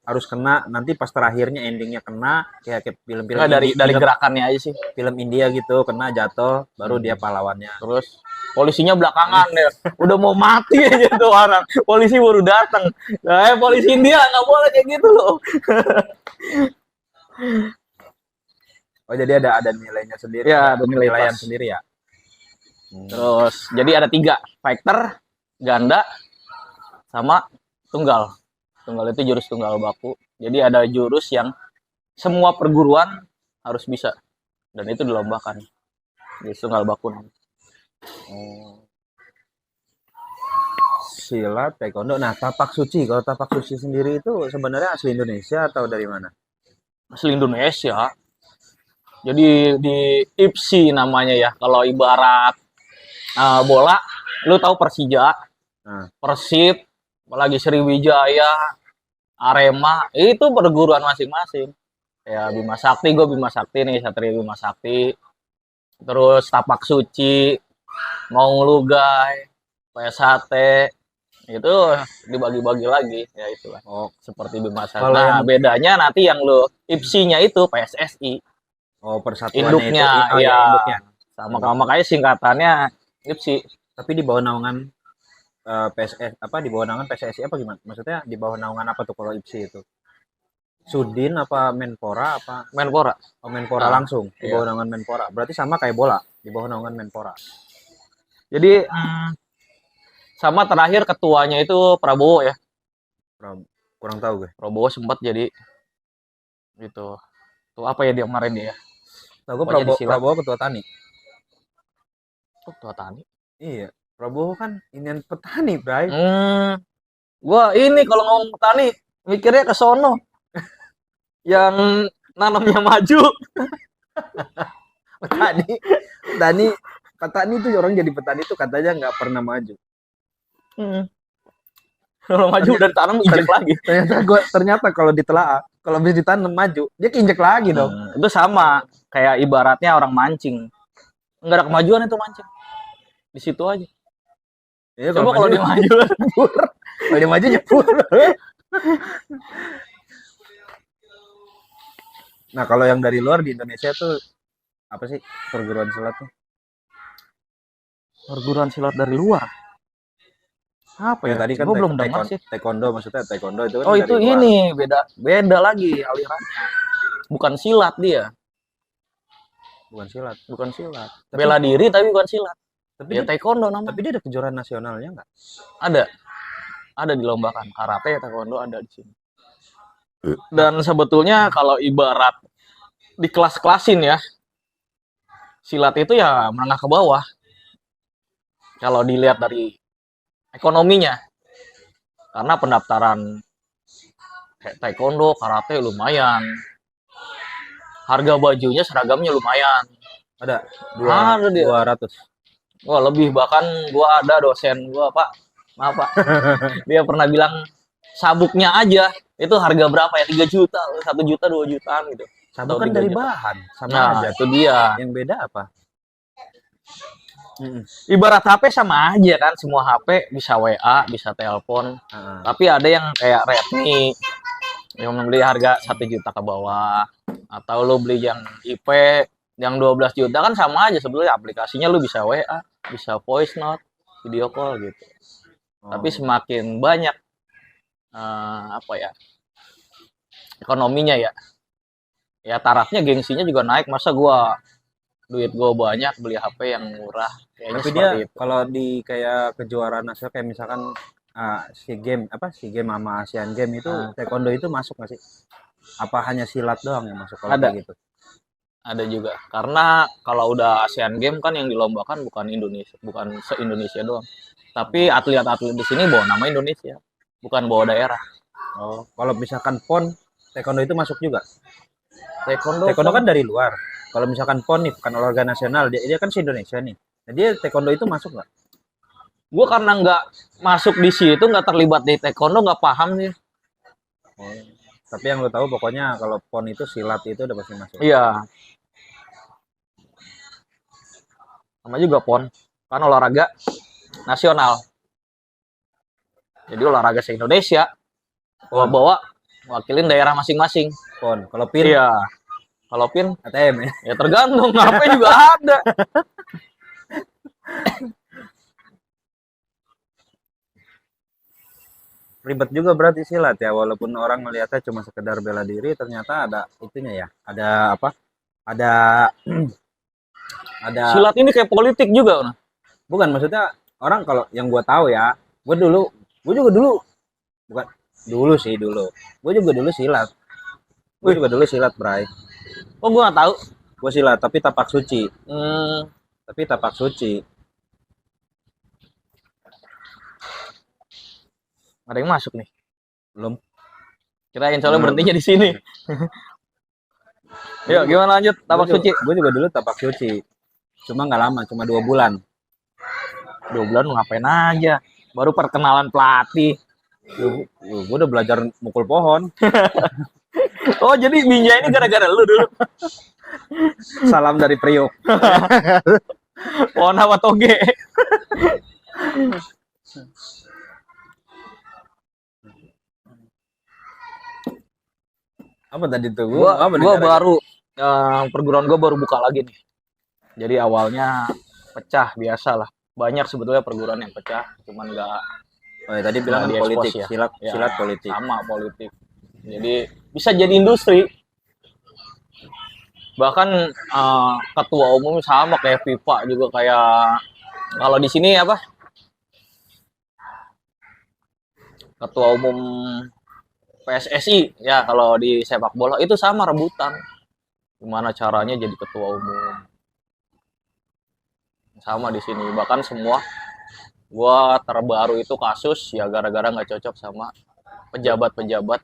A: harus kena nanti pas terakhirnya endingnya kena kayak film-film
B: Nggak, dari
A: film,
B: gerakannya aja sih.
A: film India gitu kena jatuh baru dia pahlawannya.
B: Terus polisinya belakangan ya. Udah mau mati aja tuh orang. Polisi baru datang. Nah, polisi India nggak boleh kayak gitu loh.
A: Oh, jadi ada nilainya sendiri.
B: Ya, ada nilai
A: penilaian
B: plus.
A: sendiri ya.
B: Terus jadi ada 3, fighter, ganda, sama tunggal. Tunggal itu jurus tunggal baku. Jadi ada jurus yang semua perguruan harus bisa dan itu dilombakan. Jurus tunggal baku.
A: Oh. Silat, taekwondo. Nah, tapak suci. Kalau tapak suci sendiri itu sebenarnya asli Indonesia atau dari mana?
B: Asli Indonesia. Jadi di IPSI namanya ya. Kalau ibarat bola, lu tahu Persija,
A: Nah.
B: Persib, apalagi Sriwijaya, Arema, itu perguruan masing-masing. Ya Bima Sakti, gue Bima Sakti nih, Satria Bima Sakti. Terus Tapak Suci, Maung Lugai, PSHT, itu dibagi-bagi lagi ya itulah.
A: Oh,
B: Seperti Bima Sakti.
A: Kalau
B: Nah,
A: yang-
B: bedanya nanti yang lu IPSI-nya itu PSSI.
A: Oh, persatuannya
B: Induknya,
A: itu. Oh,
B: ya.
A: induknya.
B: Sama makanya singkatannya IPSI.
A: Tapi di bawah naungan PSS apa di bawah naungan PSSI apa gimana? Maksudnya di bawah naungan apa tuh kalau IPSI itu? Sudin apa Menpora apa?
B: Menpora.
A: Oh, Menpora
B: Nah,
A: langsung di
B: iya.
A: bawah naungan Menpora. Berarti sama kayak bola di bawah naungan Menpora.
B: Jadi sama terakhir ketuanya itu Prabowo ya.
A: Kurang tahu gue.
B: Prabowo sempat jadi gitu. Tuh apa ya dia kemarin dia?
A: Tahu gue
B: Pokoknya
A: Prabowo,
B: disilat.
A: Prabowo ketua Tani.
B: Ketua Tani.
A: Iya, Prabowo kan inian petani, Bray.
B: Gua ini kalau ngomong petani mikirnya ke sono. Yang nanamnya maju.
A: Petani, petani, petani itu orang jadi petani itu katanya nggak pernah maju.
B: Kalau maju udah ditanam injek lagi.
A: Ternyata kalau ditelaah, kalau habis ditanam maju, dia keinjek lagi dong.
B: Itu sama kayak ibaratnya orang mancing. Nggak ada kemajuan itu mancing. Di situ aja.
A: Ya,
B: Coba kalau dia maju
A: nyebur. Kalau dia maju nyebur. Nah, kalau yang dari luar di Indonesia tuh apa sih perguruan silat tuh?
B: perguruan silat dari luar. Apa
A: Ya
B: ya?
A: tadi kan
B: Gua belum dengar sih.
A: taekwondo maksudnya taekwondo itu kan
B: Oh,
A: dari
B: itu
A: luar.
B: ini beda lagi alirannya. Bukan silat dia.
A: Bukan silat.
B: Bukan silat.
A: Tapi-
B: Bela diri tapi bukan silat.
A: Tapi
B: Ya taekwondo namanya.
A: tapi dia ada kejuaraan nasionalnya nggak?
B: Ada. Ada dilombakan. Karate, taekwondo ada di sini. Dan sebetulnya kalau ibarat di kelas-kelasin ya, silat itu ya menengah ke bawah. Kalau dilihat dari ekonominya. Karena pendaftaran kayak taekwondo, karate lumayan. Harga bajunya seragamnya lumayan.
A: Ada
B: Ada dia.
A: 200.
B: Wah, lebih, bahkan gua ada dosen gua, Pak. Maaf, Pak. Dia pernah bilang sabuknya aja itu harga berapa ya? 3 juta, 1 juta, 2 jutaan gitu.
A: Sabuk
B: Atau
A: kan
B: 3
A: dari
B: juta.
A: bahan sama
B: Nah,
A: aja.
B: itu dia.
A: Yang beda apa?
B: Ibarat HP sama aja kan, semua HP bisa WA, bisa telepon. Tapi ada yang kayak Redmi yang membeli harga 1 juta ke bawah, atau lo beli yang IP yang 12 juta kan sama aja sebetulnya, aplikasinya lo bisa WA, bisa voice note, video call gitu. Tapi semakin banyak apa ya, ekonominya ya tarafnya, gengsinya juga naik. Masa duit gua banyak beli HP yang murah, kayaknya
A: Tapi
B: seperti
A: dia
B: itu.
A: kalau di kayak kejuaraan nasional kayak misalkan SEA Games sama Asian Games itu taekwondo itu masuk nggak sih? Apa hanya silat doang yang masuk kalau
B: Ada.
A: kayak gitu?
B: Ada juga, karena kalau udah Asian Games kan yang dilombakan bukan Indonesia, bukan se-Indonesia doang, tapi atlet-atlet di sini bawa nama Indonesia, bukan bawa daerah.
A: Oh, kalau misalkan PON taekwondo itu masuk juga?
B: Taekwondo
A: Taekwondo
B: pun-
A: kan dari luar. Kalau misalkan PON nih bukan olahraga nasional, dia kan si Indonesia nih. Nah, dia taekwondo itu masuk nggak?
B: Gue karena nggak masuk di situ, nggak terlibat di taekwondo, nggak paham sih.
A: Oh. Tapi yang lo tahu pokoknya kalau PON itu silat itu udah pasti masuk.
B: Iya. Sama juga PON, kan olahraga nasional. Jadi olahraga se-Indonesia, bawa wakilin daerah masing-masing.
A: PON. Kalau PIN,
B: Iya. Kalau PIN,
A: ATM ya.
B: ya tergantung, HP juga ada.
A: Ribet juga berarti silat ya, walaupun orang melihatnya cuma sekedar bela diri, ternyata ada itunya ya. Ada apa? Ada ada
B: Silat ini kayak politik juga.
A: bukan maksudnya orang kalau yang gua tahu ya, gua juga dulu bukan dulu. Gua juga dulu silat. Gua juga dulu silat, Bray.
B: Oh, gue nggak tahu.
A: Gua silat tapi tapak suci.
B: Hmm,
A: Tapi tapak suci.
B: ada yang masuk nih.
A: Belum.
B: Kirain soalnya berhentinya di sini. Yuk, gimana lanjut? Tapak suci.
A: Gue juga dulu tapak suci. Cuma nggak lama, cuma 2 bulan.
B: 2 bulan lu ngapain aja? Baru perkenalan pelatih.
A: Gue udah belajar mukul pohon.
B: Oh, jadi ninja ini gara-gara lu dulu.
A: Salam dari Priok.
B: Pohon apa toge?
A: Apa tadi tuh?
B: Gua baru perguruan gue baru buka lagi nih. Jadi awalnya pecah biasa lah. Banyak sebetulnya perguruan yang pecah, cuman nggak
A: Oh ya, tadi bilang kan
B: diekspos
A: politik,
B: ya.
A: silat,
B: Ya,
A: silat politik.
B: sama politik. Jadi bisa jadi industri. Bahkan ketua umum sama kayak FIFA juga, kayak kalau di sini apa? Ketua umum PSSI ya, kalau di sepak bola itu sama rebutan. Gimana caranya jadi ketua umum? Sama di sini. Bahkan semua gua terbaru itu kasus ya gara-gara nggak cocok sama pejabat-pejabat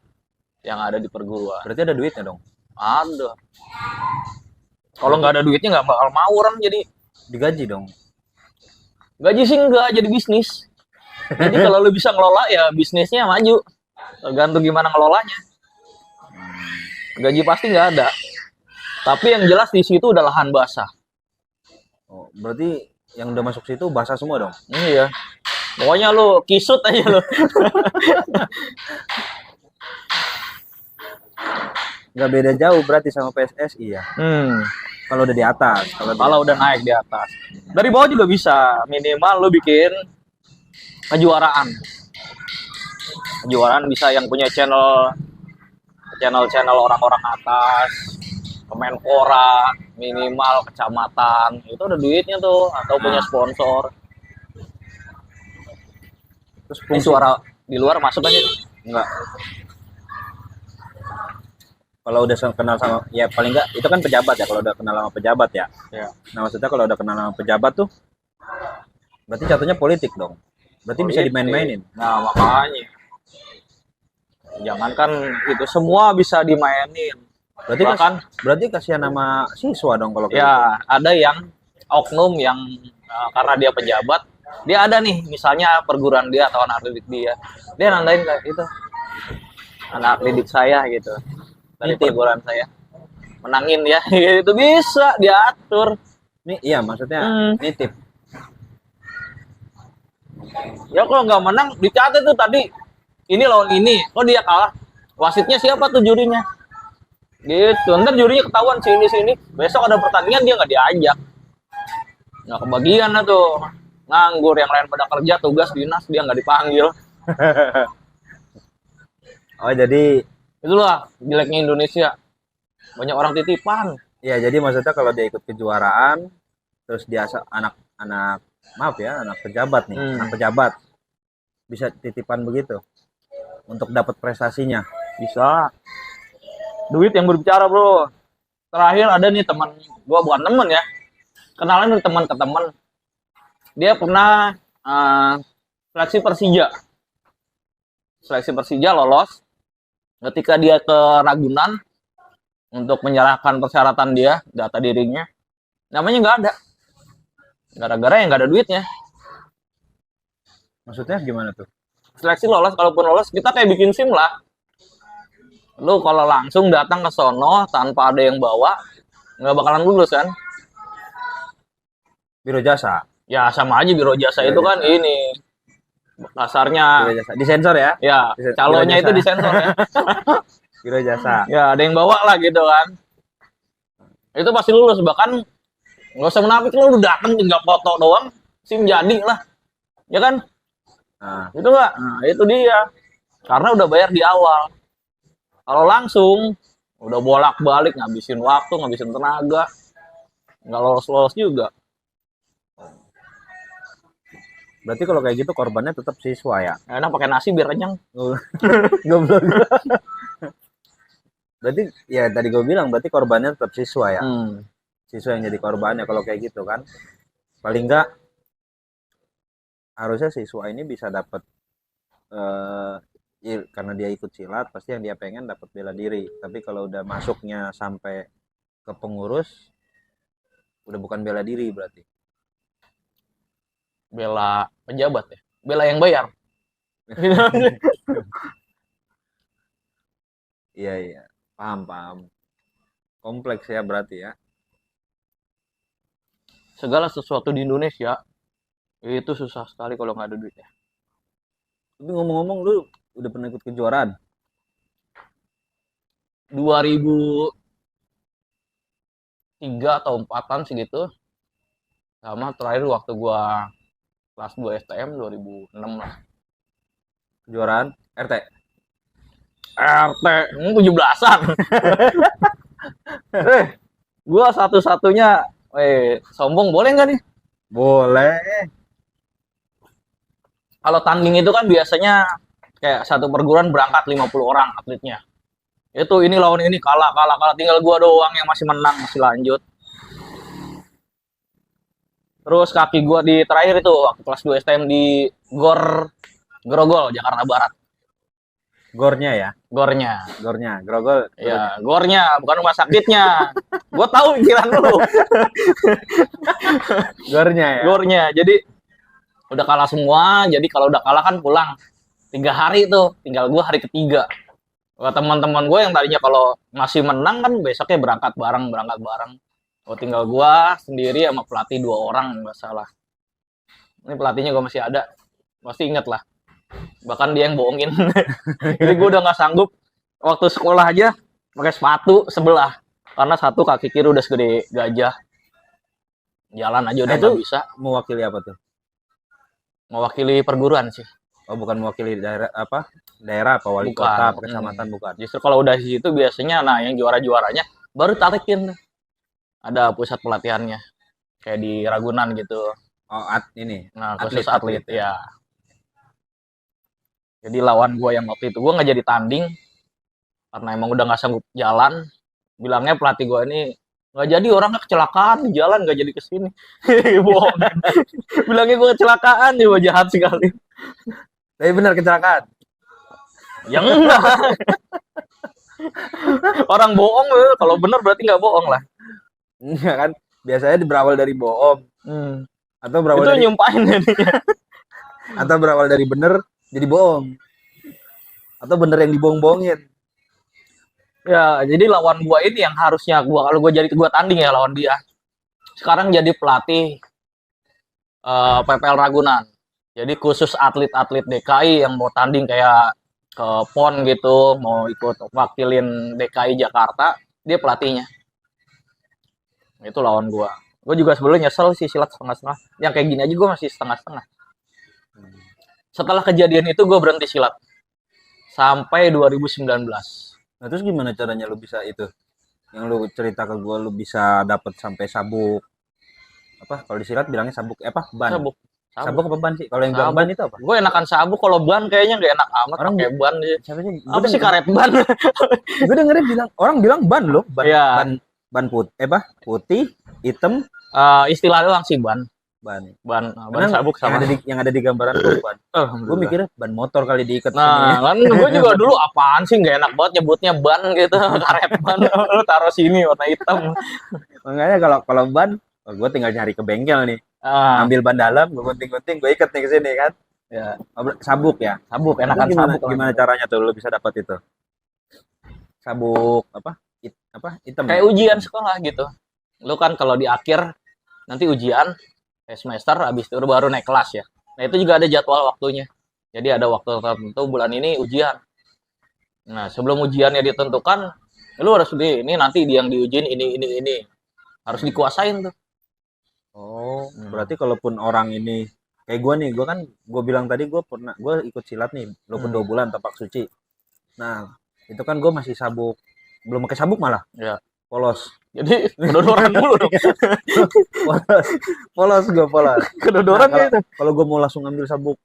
B: yang ada di perguruan.
A: Berarti ada duitnya dong.
B: Ada. Kalau nggak ada duitnya nggak bakal mau orang jadi.
A: Digaji dong.
B: Gaji sih nggak, jadi bisnis. Jadi kalau lu bisa ngelola ya bisnisnya maju. Tergantung gimana ngelolanya. Gaji pasti nggak ada. Tapi yang jelas di situ udah lahan basah.
A: Oh, berarti yang udah masuk situ basah semua dong.
B: Iya. Pokoknya lu kisut aja lu.
A: Nggak beda jauh berarti sama PSSI ya. Kalau udah di atas.
B: Kalau udah naik di atas. Dari bawah juga bisa. Minimal lu bikin kejuaraan. Kejuaraan bisa yang punya channel orang-orang atas, Kemenpora, minimal kecamatan. Itu ada duitnya tuh, atau punya sponsor.
A: Terus
B: Ini
A: fungsi
B: suara di luar masuk aja.
A: enggak. Kalau udah kenal sama ya paling enggak itu kan pejabat ya, kalau udah kenal sama pejabat ya.
B: Ya.
A: Nah, maksudnya kalau udah kenal sama pejabat tuh berarti jatuhnya politik dong. Berarti bisa
B: Politik.
A: dimain-mainin.
B: Nah, makanya. Jangankan itu, semua bisa dimainin.
A: Berarti
B: Bahkan
A: berarti kasihan sama siswa dong kalau kayak gitu.
B: ya ada yang oknum yang karena dia pejabat, dia ada nih misalnya perguruan dia atau anak didik dia nandain kayak itu, anak didik saya gitu dari
A: Nitip.
B: perguruan saya menangin ya. Itu bisa diatur.
A: Nih iya maksudnya nitip.
B: Ya kalau nggak menang dicatat tuh tadi ini lawan ini, kok dia kalah, wasitnya siapa tuh jurinya gitu. Ntar jurinya ketahuan sini besok ada pertandingan dia nggak diajak, nggak kebagian lah tuh, nganggur. Yang lain pada kerja tugas dinas, dia nggak dipanggil.
A: Oh jadi
B: Itulah jeleknya Indonesia, banyak orang titipan.
A: ya jadi maksudnya kalau dia ikut kejuaraan terus dia anak maaf ya anak pejabat nih, anak pejabat bisa titipan begitu untuk dapat prestasinya.
B: Bisa, duit yang berbicara bro. Terakhir ada nih teman gua, bukan temen ya, kenalan dari teman ke teman. Dia pernah seleksi Persija lolos. Ketika dia ke Ragunan untuk menyerahkan persyaratan dia, data dirinya, namanya nggak ada. Gara-gara yang nggak ada duitnya.
A: Maksudnya gimana tuh?
B: Seleksi lolos, kalaupun lolos, kita kayak bikin SIM lah. Lu kalau langsung datang ke sono tanpa ada yang bawa, nggak bakalan lulus kan?
A: Biro jasa.
B: Ya sama aja biro jasa itu kan ini dasarnya.
A: Biro jasa. Disensor ya?
B: Ya, calonnya itu disensor ya.
A: Biro jasa.
B: Ya, ada yang bawa lah gitu kan. Itu pasti lulus, bahkan nggak usah menapik, lu datang tinggal foto doang, SIM jadi lah. Ya kan?
A: Nah,
B: Itu enggak? Nah, itu dia. Karena udah bayar di awal. Kalau langsung udah bolak-balik, ngabisin waktu, ngabisin tenaga. Nggak lolos-lolos juga.
A: berarti kalau kayak gitu korbannya tetap siswa ya?
B: Enak pakai nasi biar kenyang.
A: Goblok. Berarti ya tadi gue bilang berarti korbannya tetap siswa ya. Siswa yang jadi korbannya kalau kayak gitu kan. Paling enggak harusnya siswa ini bisa dapat karena dia ikut silat pasti yang dia pengen dapat bela diri. Tapi kalau udah masuknya sampai ke pengurus udah bukan bela diri berarti.
B: Bela pejabat ya. Bela yang bayar.
A: Iya iya. Paham. Kompleks ya berarti ya.
B: Segala sesuatu di Indonesia itu susah sekali kalau nggak ada duitnya.
A: Tapi ngomong-ngomong lu udah pernah ikut kejuaraan?
B: 2000 3 atau 4-an segitu. Sama terakhir waktu gua kelas 2 STM 2006 lah.
A: Kejuaraan RT.
B: RT 17-an. Gua satu-satunya sombong boleh nggak nih?
A: Boleh.
B: Kalau tanding itu kan biasanya kayak satu perguruan berangkat 50 orang atletnya. Itu ini lawan ini kalah. Tinggal gua doang yang masih menang, masih lanjut. Terus kaki gua di terakhir itu waktu kelas 2 STM di Gor Grogol, Jakarta Barat.
A: Gornya ya.
B: Gornya.
A: Grogol.
B: Ya, gornya, bukan rumah sakitnya. Gua tahu pikiran lu.
A: Gornya ya.
B: Gornya. Jadi udah kalah semua, jadi kalau udah kalah kan pulang 3 hari tuh, tinggal gue hari ketiga. Wah, teman-teman gue yang tadinya kalau masih menang kan besoknya berangkat bareng. Oh, tinggal gue sendiri sama pelatih 2 orang nggak salah. Ini pelatihnya gue masih ada, pasti inget lah. Bahkan dia yang bohongin. Jadi gue udah nggak sanggup waktu sekolah aja pakai sepatu sebelah karena satu kaki kiri udah segede gajah. Jalan aja udah nggak bisa.
A: Mewakili apa tuh?
B: Mewakili perguruan sih.
A: Oh, bukan mewakili daerah apa? Daerah apa wali
B: Bukan.
A: kota, apa kecamatan bukan.
B: Justru kalau udah di situ biasanya yang juara-juaranya baru tarikin. Ada pusat pelatihannya. Kayak di Ragunan gitu.
A: Oh, ini.
B: Nah, khusus atlet ya. Jadi lawan gua yang waktu itu gua nggak jadi tanding karena emang udah nggak sanggup jalan. Bilangnya pelatih gua ini nggak jadi, orangnya kecelakaan di jalan, nggak jadi kesini. Bohong. Bilangnya gua kecelakaan, juga jahat sekali.
A: Tapi benar kecelakaan.
B: Yang enggak. Orang bohong, kalau benar berarti nggak bohong lah.
A: Enggak kan? Biasanya berawal dari bohong. Atau berawal
B: Itu
A: dari
B: nyumpahin jadinya.
A: atau berawal dari bener jadi bohong. Atau bener yang dibohong-bohongin.
B: Ya, jadi lawan gua ini yang harusnya kalau gua tanding ya lawan dia. Sekarang jadi pelatih PPL Ragunan. Jadi khusus atlet-atlet DKI yang mau tanding kayak ke PON gitu, mau ikut wakilin DKI Jakarta, dia pelatihnya. Itu lawan gua. Gua juga sebelumnya nyesel sih silat setengah-setengah. Yang kayak gini aja gua masih setengah-setengah. Setelah kejadian itu gua berhenti silat. Sampai 2019.
A: Nah, terus gimana caranya lu bisa itu? Yang lu cerita ke gua lu bisa dapat sampai sabuk. Apa? Kalau di silat bilangnya sabuk apa? Ban. Sabuk apa ban sih? Kalau yang bilang ban itu apa?
B: Gue enakan sabuk, kalau ban kayaknya nggak enak amat.
A: Orang
B: pakai ban sih.
A: Siapa sih?
B: Apa sih karet ban?
A: Gue dengerin orang bilang ban loh, ban
B: Iya.
A: ban putih, hitam,
B: Istilah doang sih ban
A: Karena
B: sabuk sama.
A: yang ada di gambaran tuh ban. Gue mikirnya ban motor kali diikat
B: Nah, kan gue juga dulu apaan sih nggak enak banget nyebutnya ban gitu, karet ban. Lu taruh sini warna hitam.
A: Makanya kalau ban, gue tinggal nyari ke bengkel nih. Ambil ban dalam, gue gunting-gunting, gue ikat nih ke sini kan. Ya, sabuk ya.
B: Sabuk, enakan sabuk.
A: Gimana caranya tuh lu bisa dapat itu? Sabuk apa? Hitam.
B: Kayak ujian sekolah gitu. Lu kan kalau di akhir nanti ujian semester, habis itu baru naik kelas ya. Nah, itu juga ada jadwal waktunya. Jadi ada waktu tertentu bulan ini ujian. Nah, sebelum ujiannya ditentukan, lu harus ini nanti yang diujiin ini. Harus dikuasain tuh.
A: Oh, berarti kalaupun orang ini kayak gue bilang tadi gue ikut silat nih, walaupun 2 bulan tapak suci. Nah, itu kan gue masih sabuk, belum pakai sabuk malah.
B: Ya.
A: Polos.
B: Jadi kedodoran mulu dong.
A: polos.
B: Kedodoran gitu.
A: Kalau gue mau langsung ambil sabuk,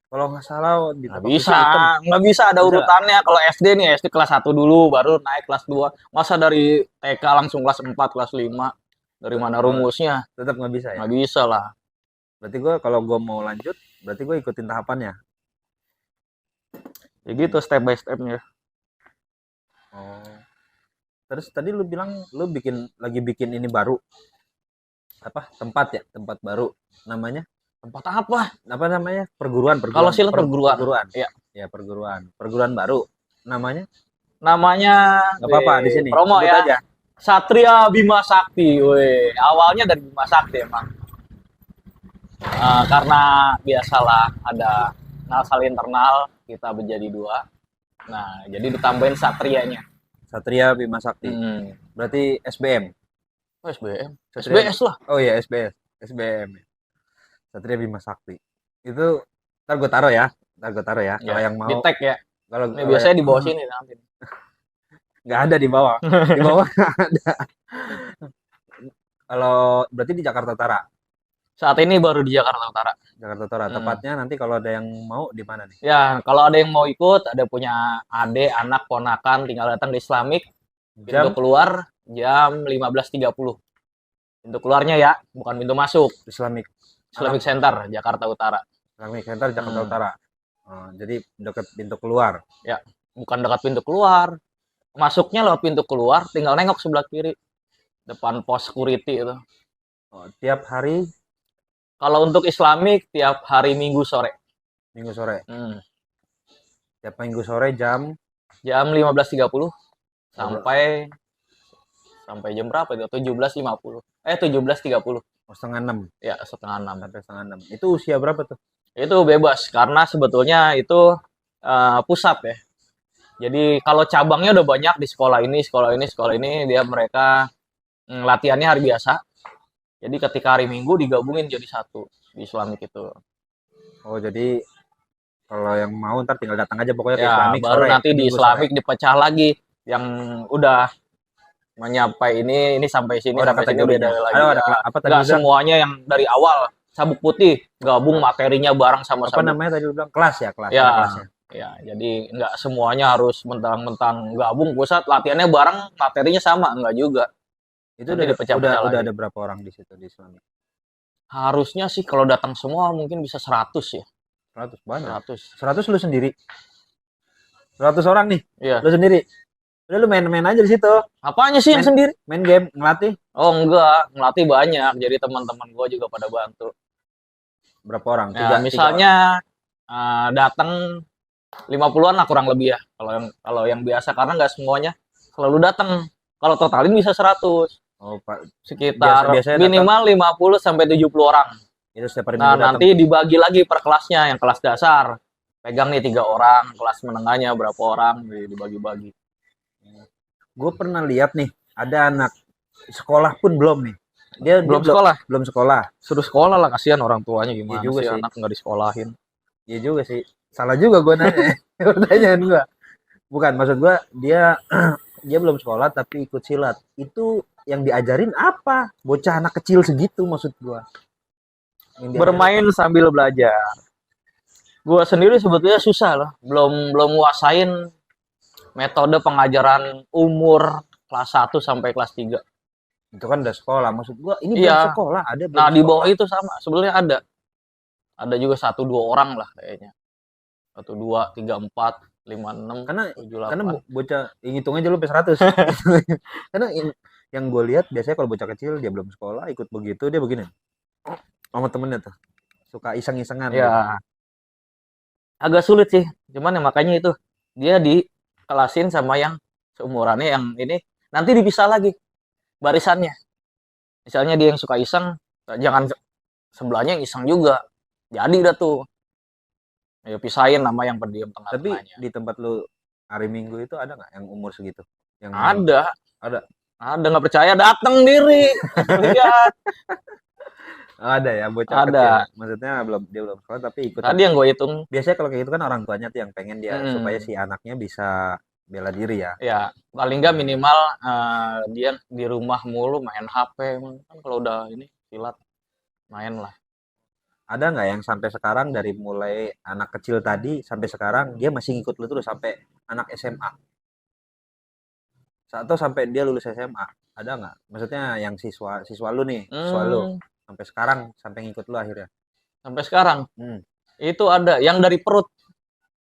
A: kalau nggak salah
B: nggak bisa ada urutannya. Kalau SD nih, SD kelas 1 dulu, baru naik kelas 2. Masa dari TK langsung kelas 4, kelas 5? Dari mana rumusnya?
A: Tetap nggak bisa ya?
B: Nggak bisa lah.
A: Berarti kalau gue mau lanjut, berarti gue ikutin tahapannya.
B: Ya gitu, step by stepnya.
A: Oh. Terus tadi lu bilang lu lagi bikin ini baru. Apa? Tempat baru. Namanya?
B: Tempat apa?
A: Apa namanya? Perguruan.
B: Kalau silat perguruan.
A: Iya. Ya, perguruan. Perguruan baru. Namanya
B: Nggak
A: apa-apa di sini.
B: Promo
A: sebut
B: ya.
A: Aja.
B: Satria Bima Sakti. Weh, awalnya dari Bima Sakti emang. Karena biasalah ada nasal internal, kita menjadi 2. Nah, jadi ditambahin satrianya.
A: Satria Bima Sakti.
B: Hmm.
A: Berarti SBM.
B: Oh, SBM.
A: Satria-
B: SBS lah.
A: Oh iya SBS. SBM. Satria Bima Sakti. Itu ntar gue taruh ya. Kalau
B: Ya,
A: yang
B: di
A: mau,
B: tag ya.
A: kalau
B: Ini biasanya di bawah sini nanti.
A: nggak ada di bawah. Di bawah nggak ada. Kalau berarti di Jakarta Utara.
B: Saat ini baru di Jakarta Utara.
A: Jakarta Utara.
B: Hmm.
A: Tepatnya nanti kalau ada yang mau di mana nih?
B: Ya, kalau ada yang mau ikut, ada punya adik, anak, ponakan, tinggal datang di Islamic. Pintu
A: Jam
B: keluar jam 15.30. Pintu keluarnya ya, bukan pintu masuk.
A: Islamic
B: Islamic Center, Jakarta Utara.
A: Islamic Center Jakarta
B: Hmm.
A: Utara. Oh, jadi dekat pintu keluar.
B: Ya, bukan dekat pintu keluar. Masuknya lewat pintu keluar, tinggal nengok sebelah kiri. Depan pos security itu.
A: Oh, tiap hari
B: Kalau untuk Islamic, tiap hari Minggu sore.
A: Minggu sore.
B: Hmm.
A: Tiap Minggu sore jam
B: Jam 15.30 sampai jam berapa itu? 17.50. 17.30.
A: setengah 6
B: Ya, setengah 6.
A: sampai setengah 6. Itu usia berapa tuh?
B: Itu bebas karena sebetulnya itu pusat ya. Jadi kalau cabangnya udah banyak di sekolah ini dia mereka latihannya hari biasa. Jadi ketika hari Minggu digabungin jadi satu di Islamic itu.
A: Oh, jadi kalau yang mau ntar tinggal datang aja pokoknya ke
B: Ya,
A: Islamic
B: baru
A: sore.
B: nanti di
A: Minggu
B: Islamic dipecah lagi yang udah menyampai ini sampai sini
A: Oh, ada
B: sampai sini
A: kategorinya.
B: beda lagi.
A: Ada
B: Ya.
A: apa tadi
B: Nggak
A: lu bilang?
B: semuanya yang dari awal sabuk putih gabung materinya bareng sama
A: Apa
B: sabuk.
A: namanya tadi lu bilang? Kelas ya, kelas.
B: Ya.
A: Ada kelasnya.
B: Ya, jadi nggak semuanya harus mentang-mentang gabung pusat latihannya bareng materinya sama, nggak juga.
A: Itu
B: Nanti dipecah-pecah
A: udah
B: lagi.
A: ada berapa orang di situ di Islamic?
B: Harusnya sih kalau datang semua mungkin bisa 100 ya.
A: 100 banyak.
B: 100.
A: 100 lu sendiri. 100 orang nih.
B: Iya.
A: Lu sendiri. Udah lu main-main aja di situ.
B: Apanya sih yang sendiri?
A: Main game, ngelatih.
B: Oh enggak, ngelatih banyak. Jadi teman-teman gua juga pada bantu.
A: Berapa orang?
B: Ya, misalnya datang 50-an lah kurang lebih ya. Kalau yang biasa karena nggak semuanya selalu datang. Kalau totalin bisa 100.
A: Oh, Pak.
B: Sekitar
A: Biasanya
B: minimal 50 sampai 70 orang.
A: Itu setiap hari
B: Nah,
A: Minggu datang.
B: nanti dibagi lagi per kelasnya. Yang kelas dasar pegang nih 3 orang, kelas menengahnya berapa orang dibagi-bagi.
A: Gue pernah lihat nih, ada anak sekolah pun belum nih. Dia
B: Belum
A: dia
B: sekolah.
A: belum sekolah.
B: Suruh sekolah lah, kasihan orang tuanya gimana
A: Iya juga
B: sih
A: sih.
B: anak nggak disekolahin.
A: Iya juga sih. Salah juga gue nanya. Pertanyaan gue. Bukan, maksud gue dia dia belum sekolah tapi ikut silat. Itu yang diajarin apa? Bocah anak kecil segitu maksud gue.
B: Bermain sambil belajar. Gua sendiri sebetulnya susah loh, belum nguasain metode pengajaran umur kelas 1 sampai kelas 3.
A: Itu kan udah sekolah. Maksud gue ini
B: Iya.
A: belum sekolah. Ada belum
B: Nah, di
A: sekolah.
B: bawah itu sama, sebenarnya ada. Ada juga 1-2 orang lah kayaknya. 1 2 3 4 5 6
A: Karena
B: 7 8.
A: karena bocah hitung aja lu sampai 100. Karena yang gue lihat biasanya kalau bocah kecil dia belum sekolah ikut begitu dia begini sama temennya tuh suka iseng-isengan gitu.
B: Ya, agak sulit sih. Cuman ya makanya itu dia dikelasin sama yang seumurannya yang ini nanti dipisah lagi barisannya. Misalnya dia yang suka iseng, jangan sebelahnya yang iseng juga. Jadi dah tuh. Ya pisahin nama yang pendiam
A: Tapi
B: tengah-tengahnya.
A: di tempat lu hari Minggu itu ada nggak yang umur segitu? Yang
B: Ada.
A: Ada.
B: Nggak percaya datang diri. Lihat.
A: Ada ya bocah
B: Ada.
A: kecil. Maksudnya dia belum sekolah tapi ikut.
B: Tadi yang gue hitung.
A: Biasanya kalau kayak gitu kan orang tuanya tuh yang pengen dia
B: Hmm.
A: supaya si anaknya bisa bela diri ya.
B: Ya, paling nggak minimal dia di rumah mulu main HP. Kan kalau udah ini silat main lah.
A: Ada nggak yang sampai sekarang dari mulai anak kecil tadi sampai sekarang dia masih ngikut lu terus sampai anak SMA? Atau sampai dia lulus SMA? Ada nggak? Maksudnya yang siswa lu nih, siswa lu sampai sekarang sampai ngikut lu akhirnya?
B: Sampai sekarang.
A: Hmm.
B: Itu ada yang dari perut.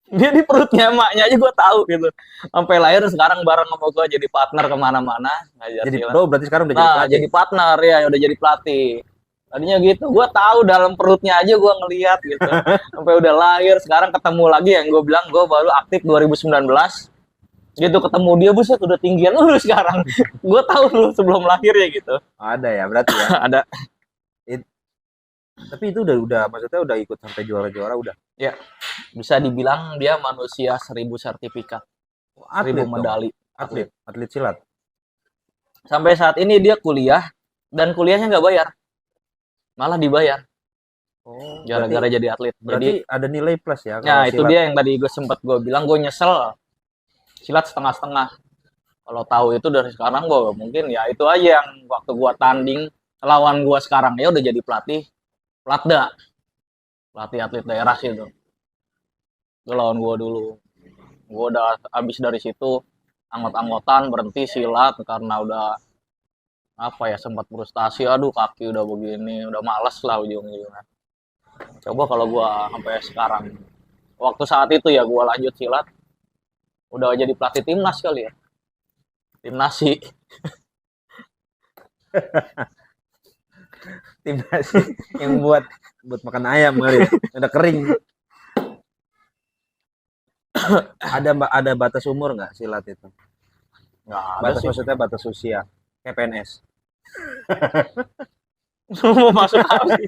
B: Dia di perutnya emaknya aja gue tahu gitu. Sampai lahir sekarang bareng sama gue jadi partner kemana-mana. Ngajar
A: Jadi
B: silat.
A: pro berarti sekarang udah jadi
B: Nah,
A: pelatih.
B: jadi partner ya, udah jadi pelatih. Tadinya gitu, gue tahu dalam perutnya aja gue ngeliat gitu. Sampai udah lahir, sekarang ketemu lagi yang gue bilang gue baru aktif 2019. Gitu ketemu dia buset udah tinggian lu sekarang. Gue tahu lu sebelum lahir ya gitu.
A: Ada ya berarti ya.
B: Ada.
A: Tapi itu udah maksudnya udah ikut sampai juara-juara udah.
B: Ya, bisa dibilang dia manusia 1000 sertifikat, 1000
A: Atlet dong.
B: medali.
A: atlet silat.
B: Sampai saat ini dia kuliah dan kuliahnya nggak bayar, malah dibayar
A: Oh,
B: gara-gara jadi atlet.
A: berarti
B: Jadi
A: ada nilai plus ya
B: nah
A: kalau
B: itu
A: silat.
B: dia yang tadi gue bilang gue nyesel silat setengah-setengah. Kalau tahu itu dari sekarang gue mungkin ya itu aja yang waktu gue tanding lawan gue sekarang ya udah jadi pelatih atlet daerah sih itu. Itu lawan gue dulu. Gue udah habis dari situ anggot-anggotan berhenti silat karena udah apa ya sempat frustasi, aduh kaki udah begini, udah males lah ujung-ujungnya. Coba kalau gue sampai sekarang, waktu saat itu ya gue lanjut silat, udah jadi pelatih timnas kali ya, timnas sih.
A: Tim nasi yang buat makan ayam kali. Udah kering. Ada batas umur nggak silat itu?
B: Nggak ada
A: Batas
B: sih.
A: maksudnya batas usia. Kayak PNS.
B: Mau masuk apa sih?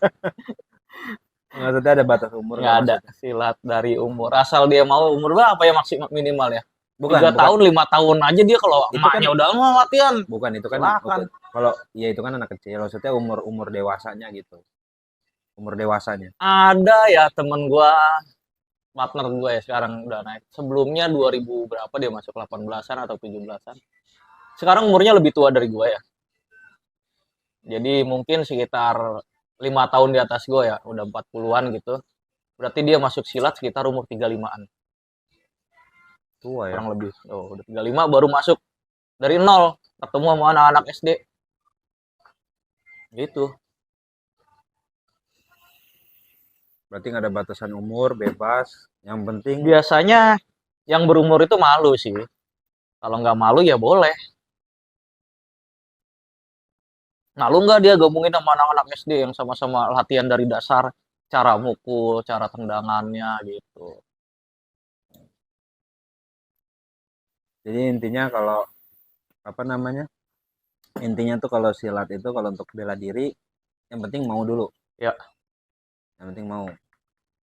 A: Maksudnya ada batas umur
B: Nggak ada
A: maksudnya?
B: silat dari umur. Asal dia mau umur berapa ya maksimal minimal ya?
A: Bukan,
B: 3 tahun, 5 tahun aja dia kalau
A: Itu
B: emaknya
A: kan-
B: udah mau latihan.
A: bukan itu kan
B: Silakan.
A: kalau ya itu kan anak kecil. Maksudnya umur dewasanya gitu. Umur dewasanya.
B: Ada ya temen gua, partner gue ya sekarang udah naik. Sebelumnya 2000 berapa dia masuk 18-an atau 17-an. Sekarang umurnya lebih tua dari gue ya. Jadi mungkin sekitar 5 tahun di atas gue ya, udah 40-an gitu. Berarti dia masuk silat sekitar umur 35-an.
A: Tua ya.
B: Kurang lebih. Oh, udah 35 baru masuk dari nol ketemu sama anak-anak SD. Gitu.
A: Berarti nggak ada batasan umur, bebas. Yang penting
B: Biasanya yang berumur itu malu sih. Kalau nggak malu ya boleh. Malu nggak dia gabungin sama anak-anak SD yang sama-sama latihan dari dasar, cara mukul, cara tendangannya gitu.
A: jadi intinya kalau apa namanya? Intinya tuh kalau silat itu kalau untuk bela diri yang penting mau dulu.
B: Ya.
A: Yang penting mau.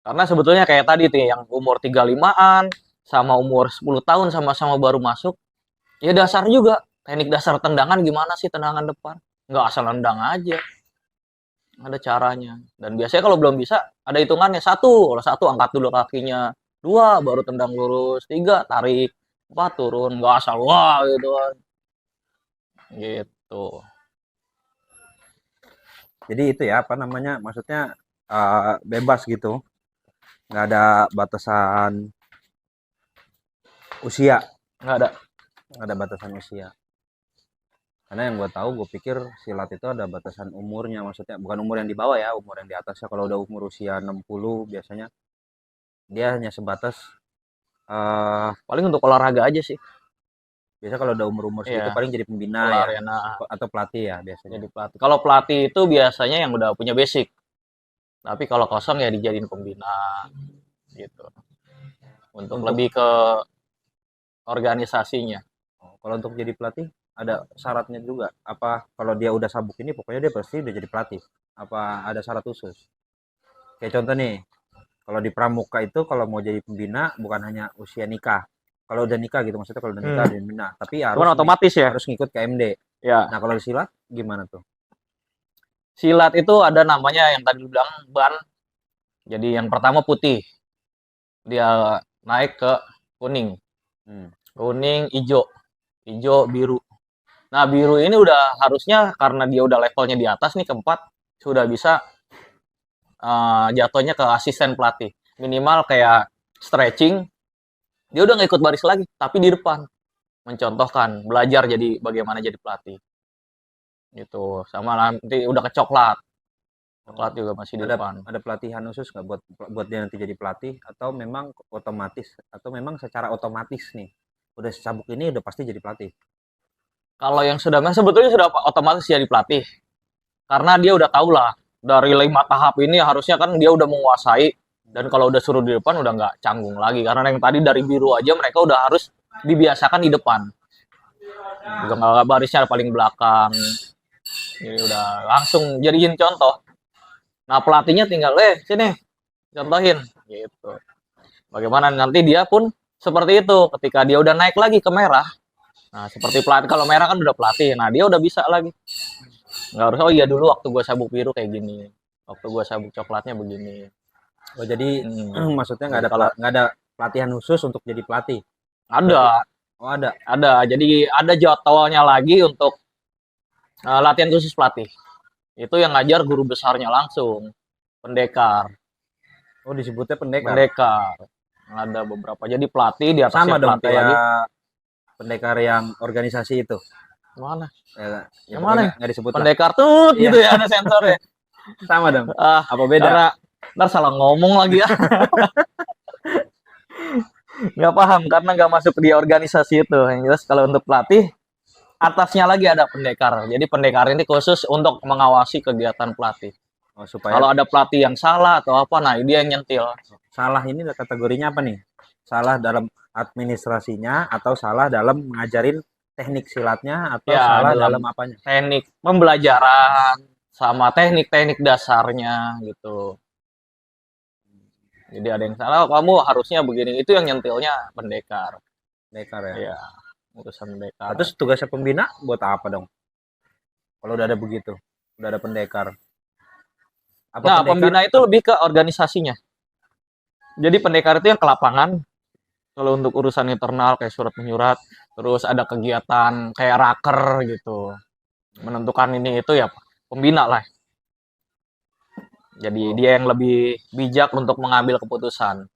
B: Karena sebetulnya kayak tadi tuh yang umur 35-an sama umur 10 tahun sama-sama baru masuk, ya dasar juga. Teknik dasar tendangan gimana sih tendangan depan? Nggak asal nendang aja. Ada caranya. Dan biasanya kalau belum bisa, ada hitungannya. Satu, kalau satu angkat dulu kakinya. Dua, baru tendang lurus. Tiga, tarik. Empat, turun. Nggak asal wah gitu kan. Gitu.
A: Jadi itu ya apa namanya? Maksudnya bebas gitu. Nggak ada batasan usia.
B: Nggak ada.
A: Nggak ada batasan usia. Karena yang gue tahu, gue pikir silat itu ada batasan umurnya. Maksudnya bukan umur yang di bawah ya, umur yang di atasnya. Kalau udah umur usia 60 biasanya dia hanya sebatas
B: Paling untuk olahraga aja sih.
A: biasa kalau udah umur-umur segitu
B: Iya.
A: paling jadi pembina
B: Bola
A: ya
B: arena.
A: atau pelatih ya biasanya.
B: Jadi pelatih. Kalau pelatih itu biasanya yang udah punya basic. Tapi kalau kosong ya dijadiin pembina gitu. Untuk lebih ke organisasinya.
A: Kalau untuk jadi pelatih ada syaratnya juga. Apa kalau dia udah sabuk ini pokoknya dia pasti udah jadi pelatih? Apa ada syarat khusus? Kayak contoh nih, kalau di pramuka itu kalau mau jadi pembina bukan hanya usia nikah. Kalau udah nikah gitu maksudnya kalau udah nikah udah pembina, tapi
B: Cuman otomatis ya.
A: harus ngikut KMD.
B: Ya.
A: Nah, kalau di silat gimana tuh?
B: Silat itu ada namanya yang tadi bilang ban. Jadi yang pertama putih. Dia naik ke kuning. Kuning, hijau. Hijau, biru. Nah, biru ini udah harusnya karena dia udah levelnya di atas nih keempat, sudah bisa jatuhnya ke asisten pelatih. Minimal kayak stretching, dia udah nggak ikut baris lagi, tapi di depan. Mencontohkan, belajar jadi bagaimana jadi pelatih. Gitu. Sama nanti udah ke coklat. Coklat juga masih di depan.
A: Ada pelatihan khusus nggak buat dia nanti jadi pelatih atau memang otomatis atau memang secara otomatis nih udah sabuk ini udah pasti jadi pelatih?
B: Kalau yang sudah sebetulnya sudah otomatis jadi pelatih. Karena dia udah tahu lah dari 5 tahap ini harusnya kan dia udah menguasai dan kalau udah suruh di depan udah nggak canggung lagi karena yang tadi dari biru aja mereka udah harus dibiasakan di depan. Udah nggak barisnya paling belakang. Jadi udah langsung jadiin contoh. Nah pelatihnya tinggal sini contohin gitu. Bagaimana nanti dia pun seperti itu ketika dia udah naik lagi ke merah. Nah, seperti pelatih, kalau merah kan udah pelatih. Nah, dia udah bisa lagi. Nggak harus, oh iya dulu waktu gue sabuk biru kayak gini. Waktu gue sabuk coklatnya begini.
A: Oh, jadi
B: Hmm.
A: maksudnya
B: Jadi kalau
A: nggak ada pelatihan khusus untuk jadi pelatih.
B: ada,
A: Oh, ada.
B: Jadi ada jadwalnya lagi untuk latihan khusus pelatih. Itu yang ngajar guru besarnya langsung, pendekar,
A: Oh, disebutnya pendekar.
B: pendekar. Ada beberapa. Jadi pelatih di
A: Sama
B: atasnya
A: dong
B: pelatih
A: kayak
B: lagi.
A: pendekar yang organisasi itu.
B: Mana?
A: Ya, ya
B: Yang
A: pokoknya
B: mana?
A: nggak disebut lah.
B: Pendekar tuh
A: Iya.
B: gitu ya, ada sensornya.
A: Sama dong.
B: Ah,
A: Apa beda?
B: karena ntar salah ngomong lagi ya. Nggak paham karena nggak masuk di organisasi itu. Yang jelas kalau untuk pelatih atasnya lagi ada pendekar. Jadi pendekar ini khusus untuk mengawasi kegiatan pelatih.
A: Oh, supaya
B: Kalau ada pelatih yang salah atau apa, nah dia yang nyentil.
A: salah ini kategorinya apa nih? Salah dalam administrasinya atau salah dalam ngajarin teknik silatnya atau
B: Ya,
A: salah
B: dalam
A: dalam apanya?
B: teknik pembelajaran sama teknik-teknik dasarnya gitu. Jadi ada yang salah, "Oh, kamu harusnya begini." Itu yang nyentilnya pendekar.
A: Pendekar ya.
B: Ya, urusan pendekar.
A: Nah, terus tugasnya pembina buat apa dong? Kalau udah ada begitu, udah ada pendekar. Apa
B: Nah,
A: pendekar?
B: pembina itu lebih ke organisasinya. Jadi pendekar itu yang ke lapangan. Kalau untuk urusan internal kayak surat menyurat, terus ada kegiatan kayak raker gitu. Menentukan ini itu ya pembina lah. Jadi dia yang lebih bijak untuk mengambil keputusan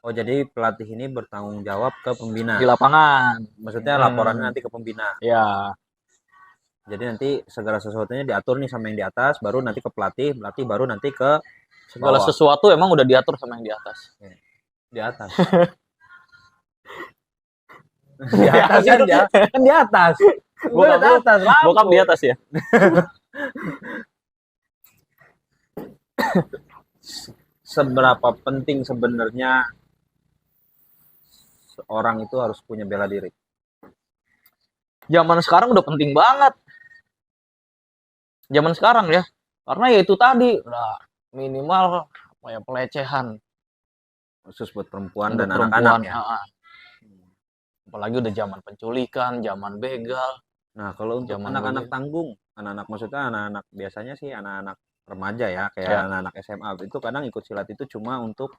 A: Oh, jadi pelatih ini bertanggung jawab ke pembina.
B: di lapangan.
A: Maksudnya laporannya nanti ke pembina.
B: Ya,
A: Jadi nanti segala sesuatunya diatur nih sama yang di atas, baru nanti ke pelatih, pelatih baru nanti ke
B: segala
A: bawah.
B: sesuatu emang udah diatur sama yang di atas.
A: Di atas. Di atas kan ya, kan di atas.
B: Bokap
A: Di
B: lu,
A: atas, lampu.
B: bokap di atas ya.
A: Seberapa penting sebenarnya seorang itu harus punya bela diri?
B: Zaman sekarang udah penting banget. Zaman sekarang ya. Karena ya itu tadi udah minimal apa ya pelecehan
A: Khusus buat perempuan
B: untuk
A: dan
B: perempuan.
A: anak-anak ya.
B: Apalagi udah zaman penculikan, zaman begal.
A: Nah, kalau untuk
B: Zaman
A: anak-anak
B: dulu.
A: tanggung, anak-anak maksudnya anak-anak biasanya sih anak-anak remaja ya, kayak
B: Ya.
A: anak-anak SMA itu kadang ikut silat itu cuma untuk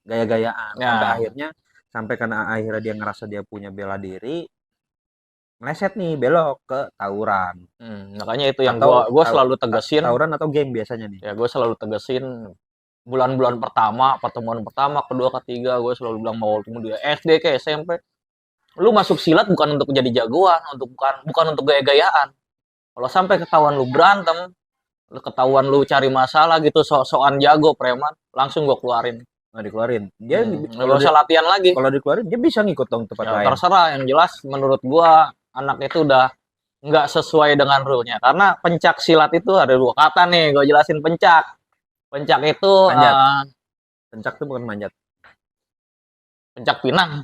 A: gaya-gayaan.
B: Ya.
A: Sampai karena akhirnya dia ngerasa dia punya bela diri, meleset nih belok ke tawuran.
B: Makanya itu yang
A: Atau
B: gua selalu tegesin.
A: Tawuran atau game biasanya nih.
B: Ya gue selalu tegesin bulan-bulan pertama, pertemuan pertama, kedua, ketiga, gue selalu bilang mau ketemu dia SD ke SMP. Lu masuk silat bukan untuk jadi jagoan, bukan untuk gaya-gayaan. Kalau sampai ketahuan lu berantem, lu ketahuan lu cari masalah gitu, sok-sokan jago preman, langsung gue keluarin.
A: Nah, dikeluarin. Dia
B: Kalau usah latihan lagi.
A: kalau dikeluarin dia bisa ngikut dong tempat
B: Ya,
A: lain.
B: terserah, yang jelas menurut gua anak itu udah nggak sesuai dengan rule-nya. Karena pencak silat itu ada dua kata nih, gue jelasin pencak. Pencak itu
A: Manjat. Pencak itu bukan manjat.
B: pencak pinang.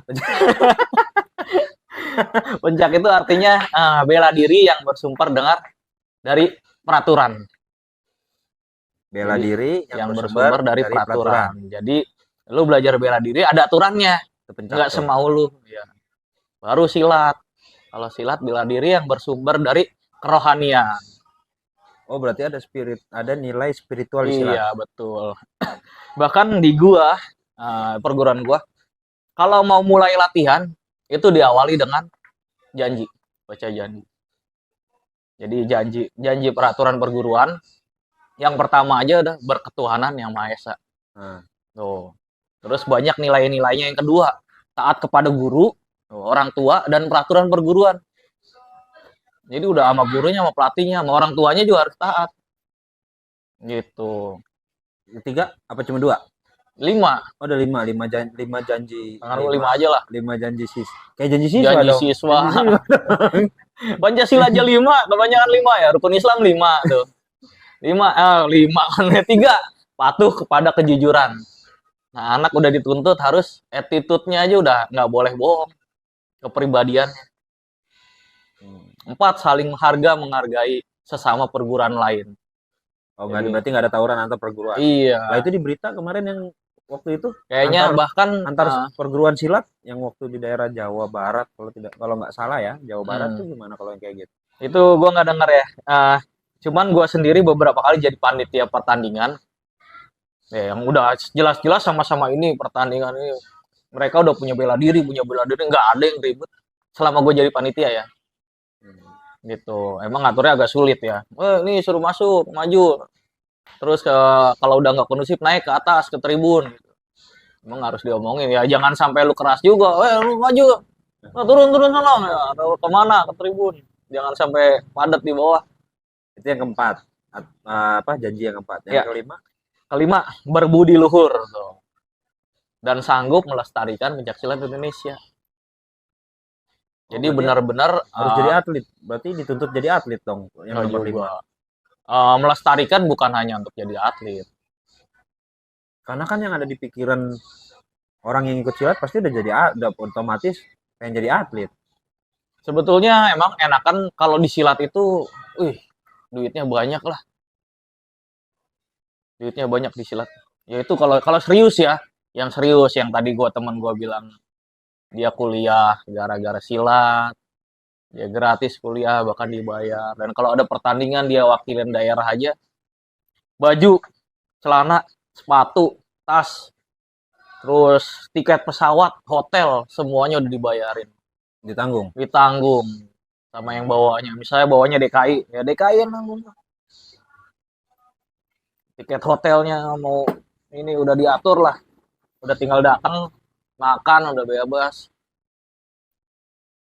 B: Pencak itu artinya bela diri yang bersumber dari peraturan.
A: Bela
B: Jadi,
A: diri
B: yang bersumber dari peraturan. Jadi lu belajar bela diri ada aturannya,
A: Itu pencak
B: nggak
A: tuh.
B: semau lu. Ya. Baru silat. Kalau silat bela diri yang bersumber dari kerohanian.
A: Oh, berarti ada nilai spiritual di silat.
B: Iya, betul. Bahkan di gua, perguruan gua, kalau mau mulai latihan, itu diawali dengan janji, baca janji. Jadi janji peraturan perguruan, yang pertama aja udah berketuhanan yang Maha Esa.
A: Nah,
B: Tuh. Terus banyak nilai-nilainya yang kedua, taat kepada guru, orang tua, dan peraturan perguruan. Jadi udah sama gurunya, sama pelatihnya, sama orang tuanya juga harus taat. Gitu.
A: ketiga apa cuma 2?
B: 5.
A: Oh, ada 5 janji.
B: Tangan 5 aja lah.
A: 5 janji kayak janji siswa
B: Janji
A: dong.
B: siswa. Pancasila aja 5, kebanyakan 5 ya. Rukun Islam 5 tuh. 5 kan 3. Patuh kepada kejujuran. Nah, anak udah dituntut harus attitude-nya aja udah nggak boleh bohong. Kepribadiannya. 4, saling menghargai sesama perguruan lain.
A: Oh, berarti nggak ada tawuran antar perguruan.
B: Iya.
A: Lah itu di berita kemarin yang waktu itu
B: Kayaknya
A: antar
B: bahkan
A: antar perguruan silat yang waktu di daerah Jawa Barat kalau nggak salah ya, Jawa Barat tuh
B: hmm,
A: gimana kalau yang kayak gitu?
B: itu gua nggak denger ya. Cuman gua sendiri beberapa kali jadi panitia pertandingan, ya, yang udah jelas-jelas sama-sama ini pertandingan ini. Mereka udah punya bela diri, nggak ada yang ribet. Selama gue jadi panitia ya,
A: Hmm.
B: gitu. Emang ngaturnya agak sulit ya. Ini suruh masuk, maju. Terus kalau udah nggak kondusif naik ke atas ke tribun. Emang harus diomongin ya. Jangan sampai lu keras juga. Lu maju. Nah, turun sana ya. Atau kemana ke tribun. Jangan sampai padat di bawah.
A: Itu yang keempat. Apa janji yang keempat? Yang
B: Ya,
A: kelima
B: kelima berbudi luhur tuh. Dan sanggup melestarikan pencaksilat Indonesia.
A: oh
B: Jadi
A: berarti
B: benar-benar
A: harus jadi atlet. Berarti dituntut jadi atlet dong yang
B: nggak
A: nomor
B: juga.
A: 5.
B: Melestarikan bukan hanya untuk jadi atlet.
A: Karena kan yang ada di pikiran orang yang ikut silat pasti udah udah otomatis pengen jadi atlet.
B: Sebetulnya emang enakan kalau di silat itu, wih, duitnya banyak lah. Duitnya banyak di silat. Yaitu kalau kalau serius ya, yang serius yang tadi teman gua bilang dia kuliah gara-gara silat, dia gratis kuliah bahkan dibayar. Dan kalau ada pertandingan dia wakilin daerah aja, baju, celana, sepatu, tas, terus tiket pesawat, hotel, semuanya udah dibayarin,
A: Ditanggung.
B: ditanggung sama yang bawanya. Misalnya bawanya DKI, ya DKI yang nanggung. Tiket hotelnya mau ini udah diatur lah, udah tinggal datang makan udah bebas.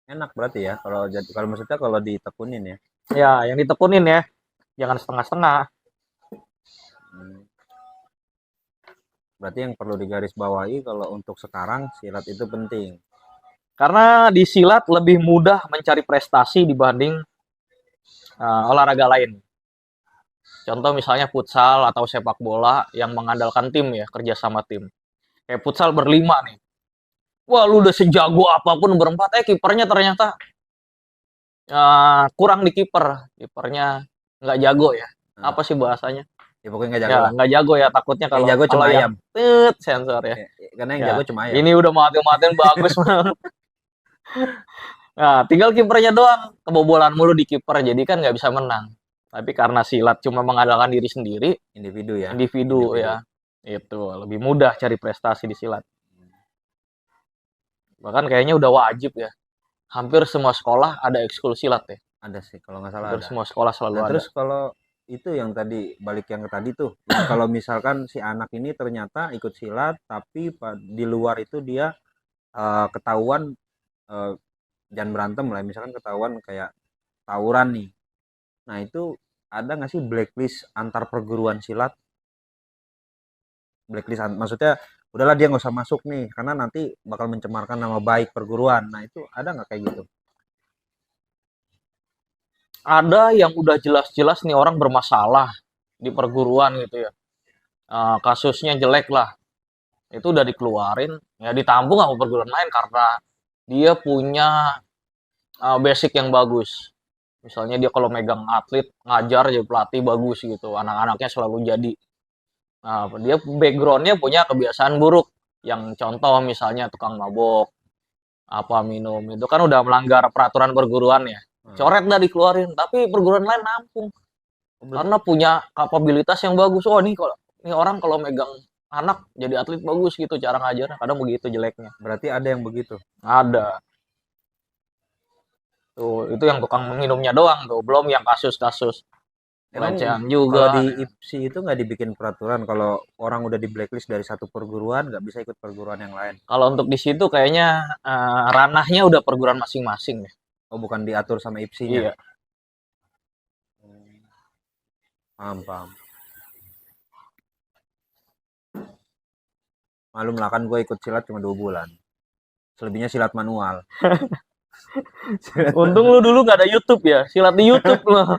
A: Enak berarti ya kalau maksudnya kalau ditekunin ya.
B: Ya yang ditekunin ya, jangan setengah-setengah.
A: Hmm. Berarti yang perlu digarisbawahi kalau untuk sekarang silat itu penting.
B: Karena di silat lebih mudah mencari prestasi dibanding olahraga lain. Contoh misalnya futsal atau sepak bola yang mengandalkan tim ya, kerja sama tim. Kayak futsal berlima nih. Wah, lu udah sejago apapun berempat, kipernya ternyata kurang di kiper. Kipernya nggak jago ya.
A: Nah,
B: Apa sih bahasanya?
A: ya pokoknya nggak jago
B: Ya,
A: lah.
B: nggak jago ya. Takutnya
A: Yang
B: kalau
A: jago cuma
B: kalau yang
A: ayam.
B: sensor ya.
A: Karena yang
B: Ya,
A: jago cuma ayam.
B: ini udah mati-matiin bagus. Nah, tinggal kipernya doang kebobolan mulu di kiper, jadi kan nggak bisa menang. Tapi karena silat cuma mengandalkan diri sendiri,
A: Individu ya.
B: individu ya, itu lebih mudah cari prestasi di silat. Bahkan kayaknya udah wajib ya. Hampir semua sekolah ada ekskul silat ya.
A: Ada sih kalau nggak salah
B: Hampir
A: ada.
B: semua sekolah selalu
A: Nah
B: ada.
A: terus kalau itu yang tadi balik yang ke tadi tuh, kalau misalkan si anak ini ternyata ikut silat tapi di luar itu dia ketahuan eh, jangan berantem lah, misalkan ketahuan kayak tawuran nih. Nah itu ada nggak sih blacklist antar perguruan silat? Blacklist maksudnya udahlah dia nggak usah masuk nih karena nanti bakal mencemarkan nama baik perguruan. Nah itu ada nggak kayak gitu?
B: Ada yang udah jelas-jelas nih orang bermasalah di perguruan gitu ya. Kasusnya jelek lah. Itu udah dikeluarin, ya ditampung sama perguruan lain karena dia punya basic yang bagus. Misalnya dia kalau megang atlet, ngajar jadi pelatih bagus gitu. Anak-anaknya selalu jadi. Nah, dia backgroundnya punya kebiasaan buruk. Yang contoh misalnya tukang mabok, apa minum. Itu kan udah melanggar peraturan perguruan ya. Coret dah dikeluarin. Tapi perguruan lain nampung. Karena punya kapabilitas yang bagus. Oh ini orang kalau megang anak jadi atlet bagus gitu cara ngajarnya. Kadang begitu jeleknya.
A: Berarti ada yang begitu.
B: Ada. Tuh, itu yang tukang minumnya doang tuh, belum yang kasus-kasus
A: Emang
B: pelecehan
A: kalau
B: juga.
A: di IPSI itu nggak dibikin peraturan kalau orang udah di blacklist dari satu perguruan nggak bisa ikut perguruan yang lain?
B: Kalau untuk di situ kayaknya ranahnya udah perguruan masing-masing ya.
A: Oh bukan diatur sama IPSI-nya?
B: Iya.
A: Paham, paham. Malum lah kan gue ikut silat cuma 2 bulan. Selebihnya silat manual.
B: Untung lu dulu gak ada YouTube ya, silat di YouTube loh.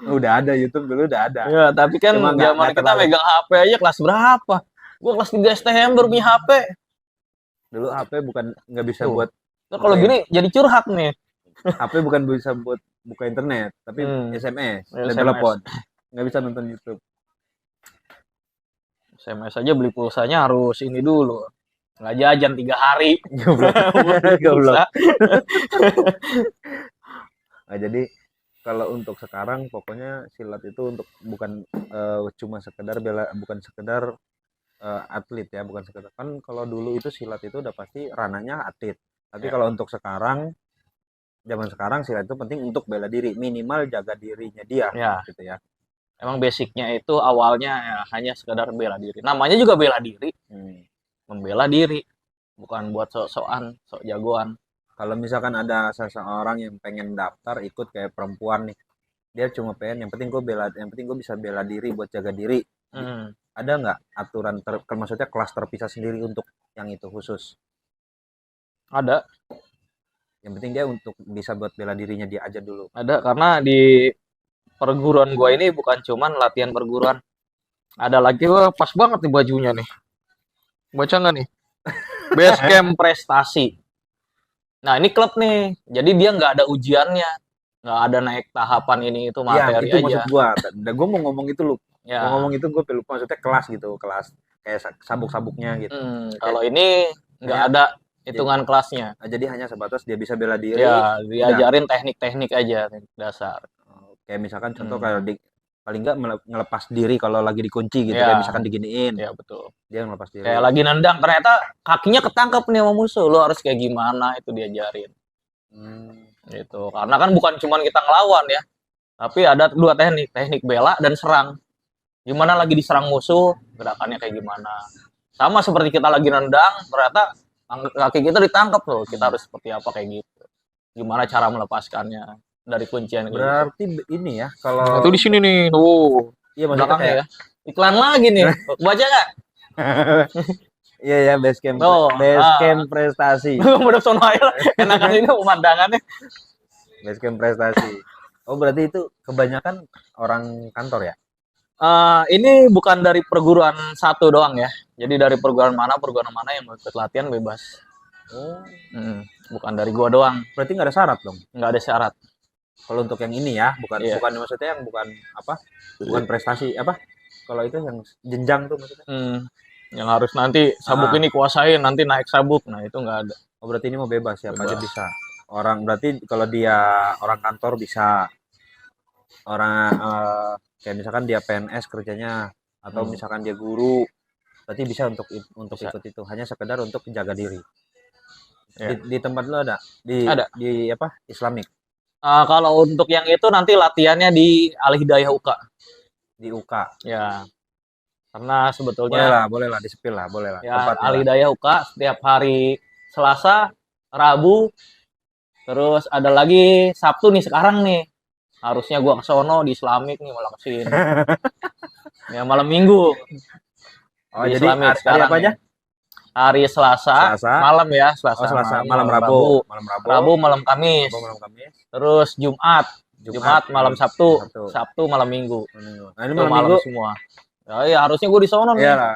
A: Udah ada YouTube dulu udah ada.
B: Ya, tapi kan
A: Cuma
B: zaman
A: nggak
B: kita
A: terlalu.
B: megang HP aja kelas berapa? Gua kelas 3 STM baru punya HP.
A: Dulu HP bukan nggak bisa
B: Tuh.
A: buat
B: Nah, kalau gini jadi curhat nih.
A: HP bukan bisa buat buka internet, tapi SMS dan
B: SMS.
A: telepon. Nggak bisa nonton YouTube.
B: SMS aja beli pulsanya harus ini dulu. Nggak jajan 3 hari.
A: Goblok.
B: Buat beli
A: Goblok.
B: pulsa.
A: Nah, jadi kalau untuk sekarang pokoknya silat itu untuk bukan cuma sekedar bukan sekedar atlet ya, bukan sekedar, kan kalau dulu itu silat itu udah pasti ranahnya atlet. Tapi
B: Ya.
A: kalau untuk sekarang, zaman sekarang silat itu penting untuk bela diri, minimal jaga dirinya dia
B: Ya,
A: gitu ya.
B: emang basicnya itu awalnya ya, hanya sekedar bela diri. Namanya juga bela diri, membela diri, bukan buat sok-sokan, sok jagoan.
A: Kalau misalkan ada seseorang yang pengen daftar ikut kayak perempuan nih, dia cuma pengen yang penting gue bisa bela diri buat jaga diri.
B: Hmm,
A: Ada nggak aturan maksudnya kelas terpisah sendiri untuk yang itu khusus?
B: ada,
A: Yang penting dia untuk bisa buat bela dirinya dia aja dulu.
B: ada karena di perguruan gua ini bukan cuman latihan perguruan. Ada lagi, wah pas banget nih bajunya nih. Baca nggak nih? Base Camp Prestasi. Nah ini klub nih, jadi dia nggak ada ujiannya, nggak ada naik tahapan ini itu
A: Iya,
B: materi
A: itu
B: aja.
A: maksud gua. Dan gua mau ngomong itu lu.
B: Ya.
A: Mau ngomong itu gua lupa, maksudnya kelas gitu, kelas kayak sabuk-sabuknya gitu.
B: Kalau ini nggak ada hitungan kelasnya.
A: Nah, jadi hanya sebatas dia bisa bela diri.
B: Ya, diajarin teknik-teknik aja, teknik dasar.
A: Kayak misalkan contoh kayak paling nggak ngelepas diri kalau lagi dikunci gitu,
B: Ya.
A: kayak misalkan diginiin.
B: Ya betul.
A: Dia ngelepas diri.
B: Kayak lagi nendang, ternyata kakinya ketangkep nih sama musuh. Lo harus kayak gimana itu diajarin. Gitu. Karena kan bukan cuma kita ngelawan ya, tapi ada 2 teknik, teknik bela dan serang. Gimana lagi diserang musuh, gerakannya kayak gimana. Sama seperti kita lagi nendang, ternyata kaki kita ditangkap loh. Kita harus seperti apa kayak gitu. Gimana cara melepaskannya dari kuncian gitu.
A: Berarti ini ya, kalau
B: Nah, itu di sini nih, tuh.
A: iya maksudnya
B: Belakangnya
A: kayak
B: ya. Iklan lagi nih. Baca nggak?
A: iya ya base camp
B: Oh,
A: prestasi.
B: Udah sono aja lah. Enakan ini pemandangannya.
A: Base camp prestasi. Oh, berarti itu kebanyakan orang kantor ya?
B: Ini bukan dari perguruan satu doang ya. Jadi dari perguruan mana yang mau ikut latihan bebas.
A: Oh,
B: Bukan dari gua doang.
A: berarti nggak ada syarat dong.
B: Nggak ada syarat.
A: Kalau untuk yang ini ya, bukan
B: Iya.
A: bukan maksudnya yang bukan apa? Bukan prestasi apa? Kalau itu yang jenjang tuh maksudnya.
B: Yang harus nanti sabuk ini kuasain, nanti naik sabuk. Nah, itu nggak ada.
A: Oh, berarti ini mau bebas, siapa aja
B: Bebas.
A: bisa. Orang berarti kalau dia orang kantor bisa. Orang kayak misalkan dia PNS kerjanya atau misalkan dia guru, berarti bisa untuk
B: Bisa.
A: ikut itu. Hanya sekedar untuk jaga diri.
B: Ya.
A: Di tempat lo ada?
B: Ada.
A: Di apa? Islamic.
B: Kalau untuk yang itu nanti latihannya di Al Hidayah UK.
A: Di UK.
B: Ya. Karena sebetulnya
A: Boleh lah, di-spill lah, boleh lah.
B: ya
A: Tempatnya
B: Al
A: lah.
B: Hidayah UK setiap hari Selasa, Rabu, terus ada lagi Sabtu nih sekarang nih. Harusnya gua ke sono di Islamik nih malah kesini. Ya malam Minggu.
A: Oh,
B: Di
A: jadi
B: Islamik
A: hari
B: sekarang
A: apa
B: nih.
A: aja?
B: Hari Selasa, malam ya, Selasa,
A: Oh, Selasa malam Rabu.
B: Rabu malam Kamis,
A: malam Kamis.
B: terus Jumat malam Sabtu,
A: Sabtu.
B: Sabtu malam Minggu.
A: Nah, ini
B: Itu
A: malam
B: malam
A: Minggu.
B: semua. Ya harusnya gue di sono nih.
A: Iya lah,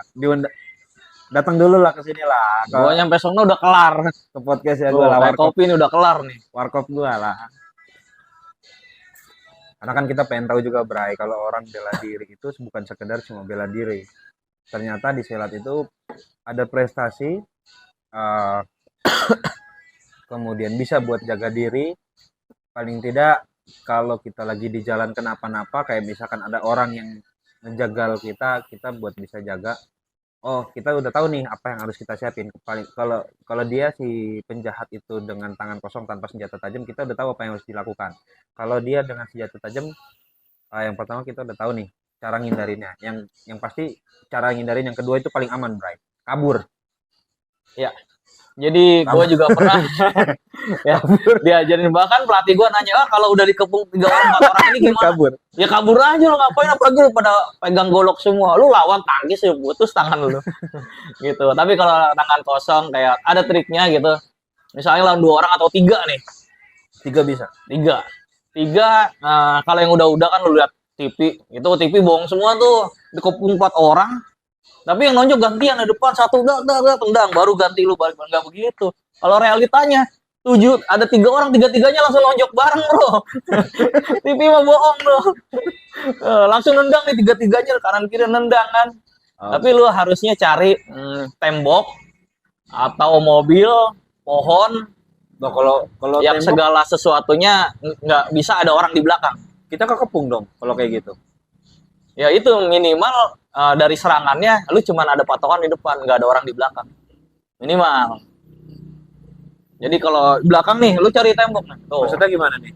A: datang dulu lah ke sini lah.
B: Gue nyampe sono udah kelar.
A: Ke podcast ya
B: Tuh,
A: gua lah,
B: kayak kopi ini udah kelar nih.
A: warkop gua lah. Karena kan kita pengen tahu juga, Bray, kalau orang bela diri itu bukan sekedar cuma bela diri. Ternyata di silat itu ada prestasi, kemudian bisa buat jaga diri. Paling tidak kalau kita lagi di jalan kenapa-napa, kayak misalkan ada orang yang ngejagal kita buat bisa jaga. Oh, kita udah tahu nih apa yang harus kita siapin. Paling kalau dia si penjahat itu dengan tangan kosong tanpa senjata tajam, kita udah tahu apa yang harus dilakukan. Kalau dia dengan senjata tajam, yang pertama kita udah tahu nih cara ngindarinnya. Yang pasti cara ngindarin yang kedua itu paling aman, Bray. Kabur.
B: Ya. Jadi gue juga pernah ya, diajarin, bahkan pelatih gue nanya, kalau udah dikepung 3 orang 4 orang ini gimana?
A: Kabur.
B: Ya kabur aja lo, ngapain, apalagi lu pada pegang golok semua. Lu lawan tangkis ya putus tangan lu. Gitu. Tapi kalau tangan kosong kayak ada triknya gitu. Misalnya lawan 2 orang atau 3 nih.
A: 3 bisa.
B: 3. Kalau yang udah kan lu lihat TV, itu TV bohong semua tuh. Dikepung 4 orang. Tapi yang nonjok gantian di depan, 1 udah tendang, baru ganti lu balik, enggak begitu. Kalau realitanya 7 ada 3 orang, 3-3-nya langsung lonjok bareng, bro. TV mah bohong, bro. Langsung nendang nih 3-3-nya kanan kiri nendang kan. Tapi lu harusnya cari tembok atau mobil, pohon
A: Nah, kalau
B: yang
A: tembok
B: segala sesuatunya nggak bisa ada orang di belakang.
A: kita kekepung dong kalau kayak gitu.
B: Ya itu minimal dari serangannya lu cuman ada patokan di depan, nggak ada orang di belakang. Minimal. Jadi kalau belakang nih, lu cari tembok nih. Tuh.
A: Maksudnya gimana nih?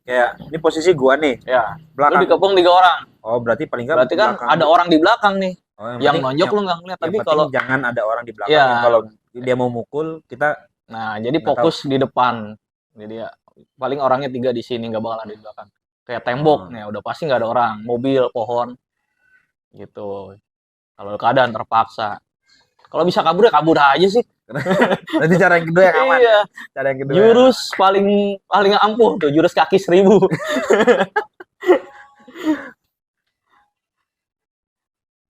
A: Kayak ini posisi gua nih,
B: Ya, lu
A: belakang.
B: dikepung 3 orang.
A: Oh, berarti paling nggak
B: Berarti kan
A: belakang.
B: ada orang di belakang nih.
A: Oh,
B: Yang
A: penting-
B: nonjok lu nggak ngeliat.
A: yang
B: Tapi
A: penting
B: kalau
A: jangan ada orang di belakang.
B: Iya.
A: Kalau dia mau mukul, kita
B: nah, jadi
A: Nggak
B: fokus di depan. Jadi ya paling orangnya 3 di sini, nggak bakal ada di belakang. Kayak tembok nih, udah pasti nggak ada orang. Mobil, pohon, gitu. Kalau keadaan terpaksa. Kalau bisa kabur ya kabur aja sih.
A: nanti cara yang kedua yang aman.
B: Iya.
A: Cara yang kedua.
B: Jurus paling ampuh tuh, jurus kaki 1000.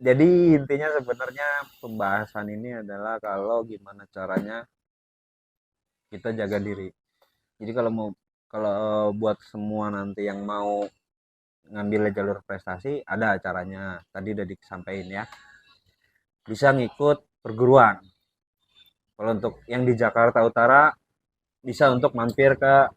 A: Jadi intinya sebenarnya pembahasan ini adalah kalau gimana caranya kita jaga diri. Jadi kalau buat semua nanti yang mau ngambil jalur prestasi ada caranya. Tadi udah disampaikan ya. Bisa ngikut perguruan. Kalau untuk yang di Jakarta Utara bisa untuk mampir ke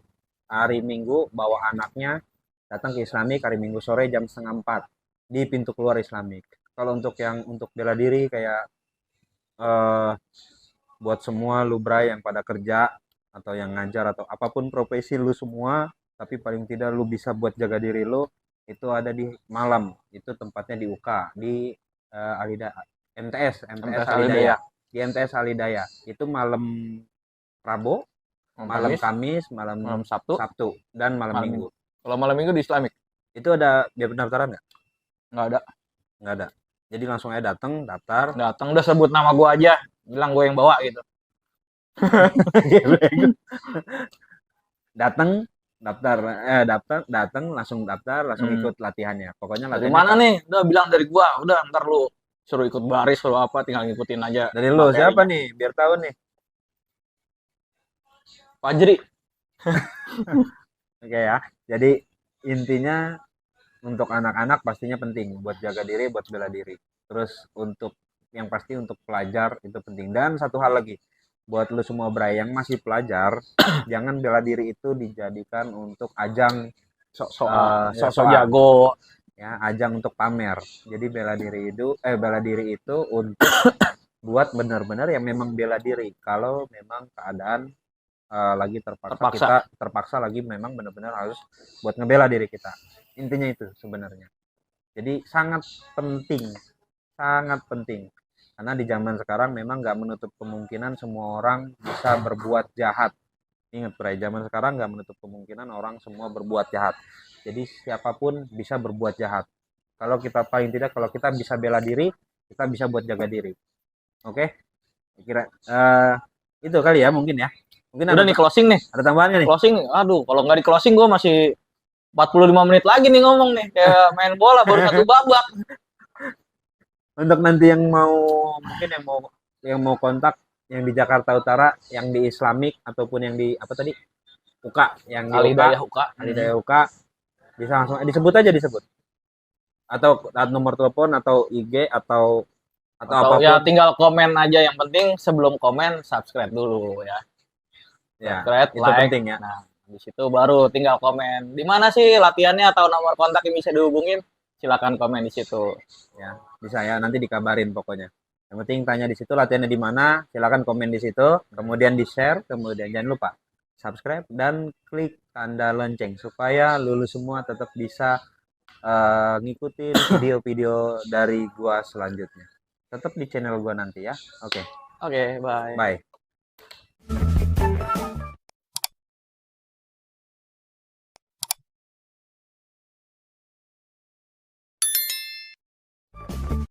A: hari Minggu bawa anaknya datang ke Islamik hari Minggu sore jam 3:30 di pintu keluar Islamik. Kalau untuk yang untuk bela diri kayak buat semua lu Bray yang pada kerja atau yang ngajar atau apapun profesi lu semua, tapi paling tidak lu bisa buat jaga diri lu, itu ada di malam. Itu tempatnya di UK, di Alida MTS Alidaya. Di MTS Alidaya. Itu malam Rabu, malam Kamis, malam
B: Sabtu,
A: dan malam Minggu.
B: Kalau malam Minggu di Islamik
A: Itu ada biaya pendaftaran nggak?
B: nggak ada.
A: Nggak ada. Jadi langsung aja datang, daftar.
B: Datang udah sebut nama gua aja, bilang gue yang bawa gitu.
A: Datang, datang langsung daftar, langsung ikut latihannya. Pokoknya
B: Dari
A: latihannya
B: mana nih? Udah bilang dari gua, udah ntar lu suruh ikut baris, suruh apa, tinggal ngikutin aja.
A: dari lu
B: materinya.
A: siapa nih? Biar tahu nih.
B: Fajri.
A: Oke ya. Jadi intinya untuk anak-anak pastinya penting buat jaga diri, buat bela diri. Terus untuk yang pasti untuk pelajar itu penting. Dan satu hal lagi, buat lu semua Bray yang masih pelajar, jangan bela diri itu dijadikan untuk ajang
B: sok jago.
A: Ya, ajang untuk pamer. Jadi bela diri itu untuk buat benar-benar yang memang bela diri. Kalau memang keadaan lagi terpaksa lagi memang benar-benar harus buat ngebela diri kita. Intinya itu sebenarnya. Jadi sangat penting karena di zaman sekarang memang nggak menutup kemungkinan semua orang bisa berbuat jahat. Ingat Bray, zaman sekarang nggak menutup kemungkinan orang semua berbuat jahat. Jadi siapapun bisa berbuat jahat. Kalau kita bisa bela diri, kita bisa buat jaga diri. Oke? Kira itu kali ya mungkin ya. Mungkin
B: Udah nih closing nih.
A: Ada tambahan nggak nih?
B: Closing, aduh, kalau nggak di closing gue masih 45 menit lagi nih ngomong nih, kayak main bola baru 1 babak.
A: Untuk nanti yang mau kontak yang di Jakarta Utara, yang di Islamik ataupun yang di apa tadi? UK, yang di
B: Alidaya UK.
A: Alidaya UK, bisa langsung disebut. Atau nomor telepon atau IG atau apapun.
B: Ya tinggal komen aja, yang penting sebelum komen subscribe dulu ya.
A: Ya,
B: Subscribe,
A: itu
B: like.
A: penting ya.
B: Nah, di situ baru tinggal komen. Di mana sih latihannya atau nomor kontak yang bisa dihubungin? Silakan komen di situ.
A: Ya, bisa ya, nanti dikabarin pokoknya. Yang penting tanya di situ latihannya di mana, silakan komen di situ, kemudian di-share, kemudian jangan lupa subscribe dan klik tanda lonceng supaya lulus semua tetap bisa ngikutin video-video dari gua selanjutnya. Tetap di channel gua nanti ya. Oke.
B: Oke, bye.
A: Bye.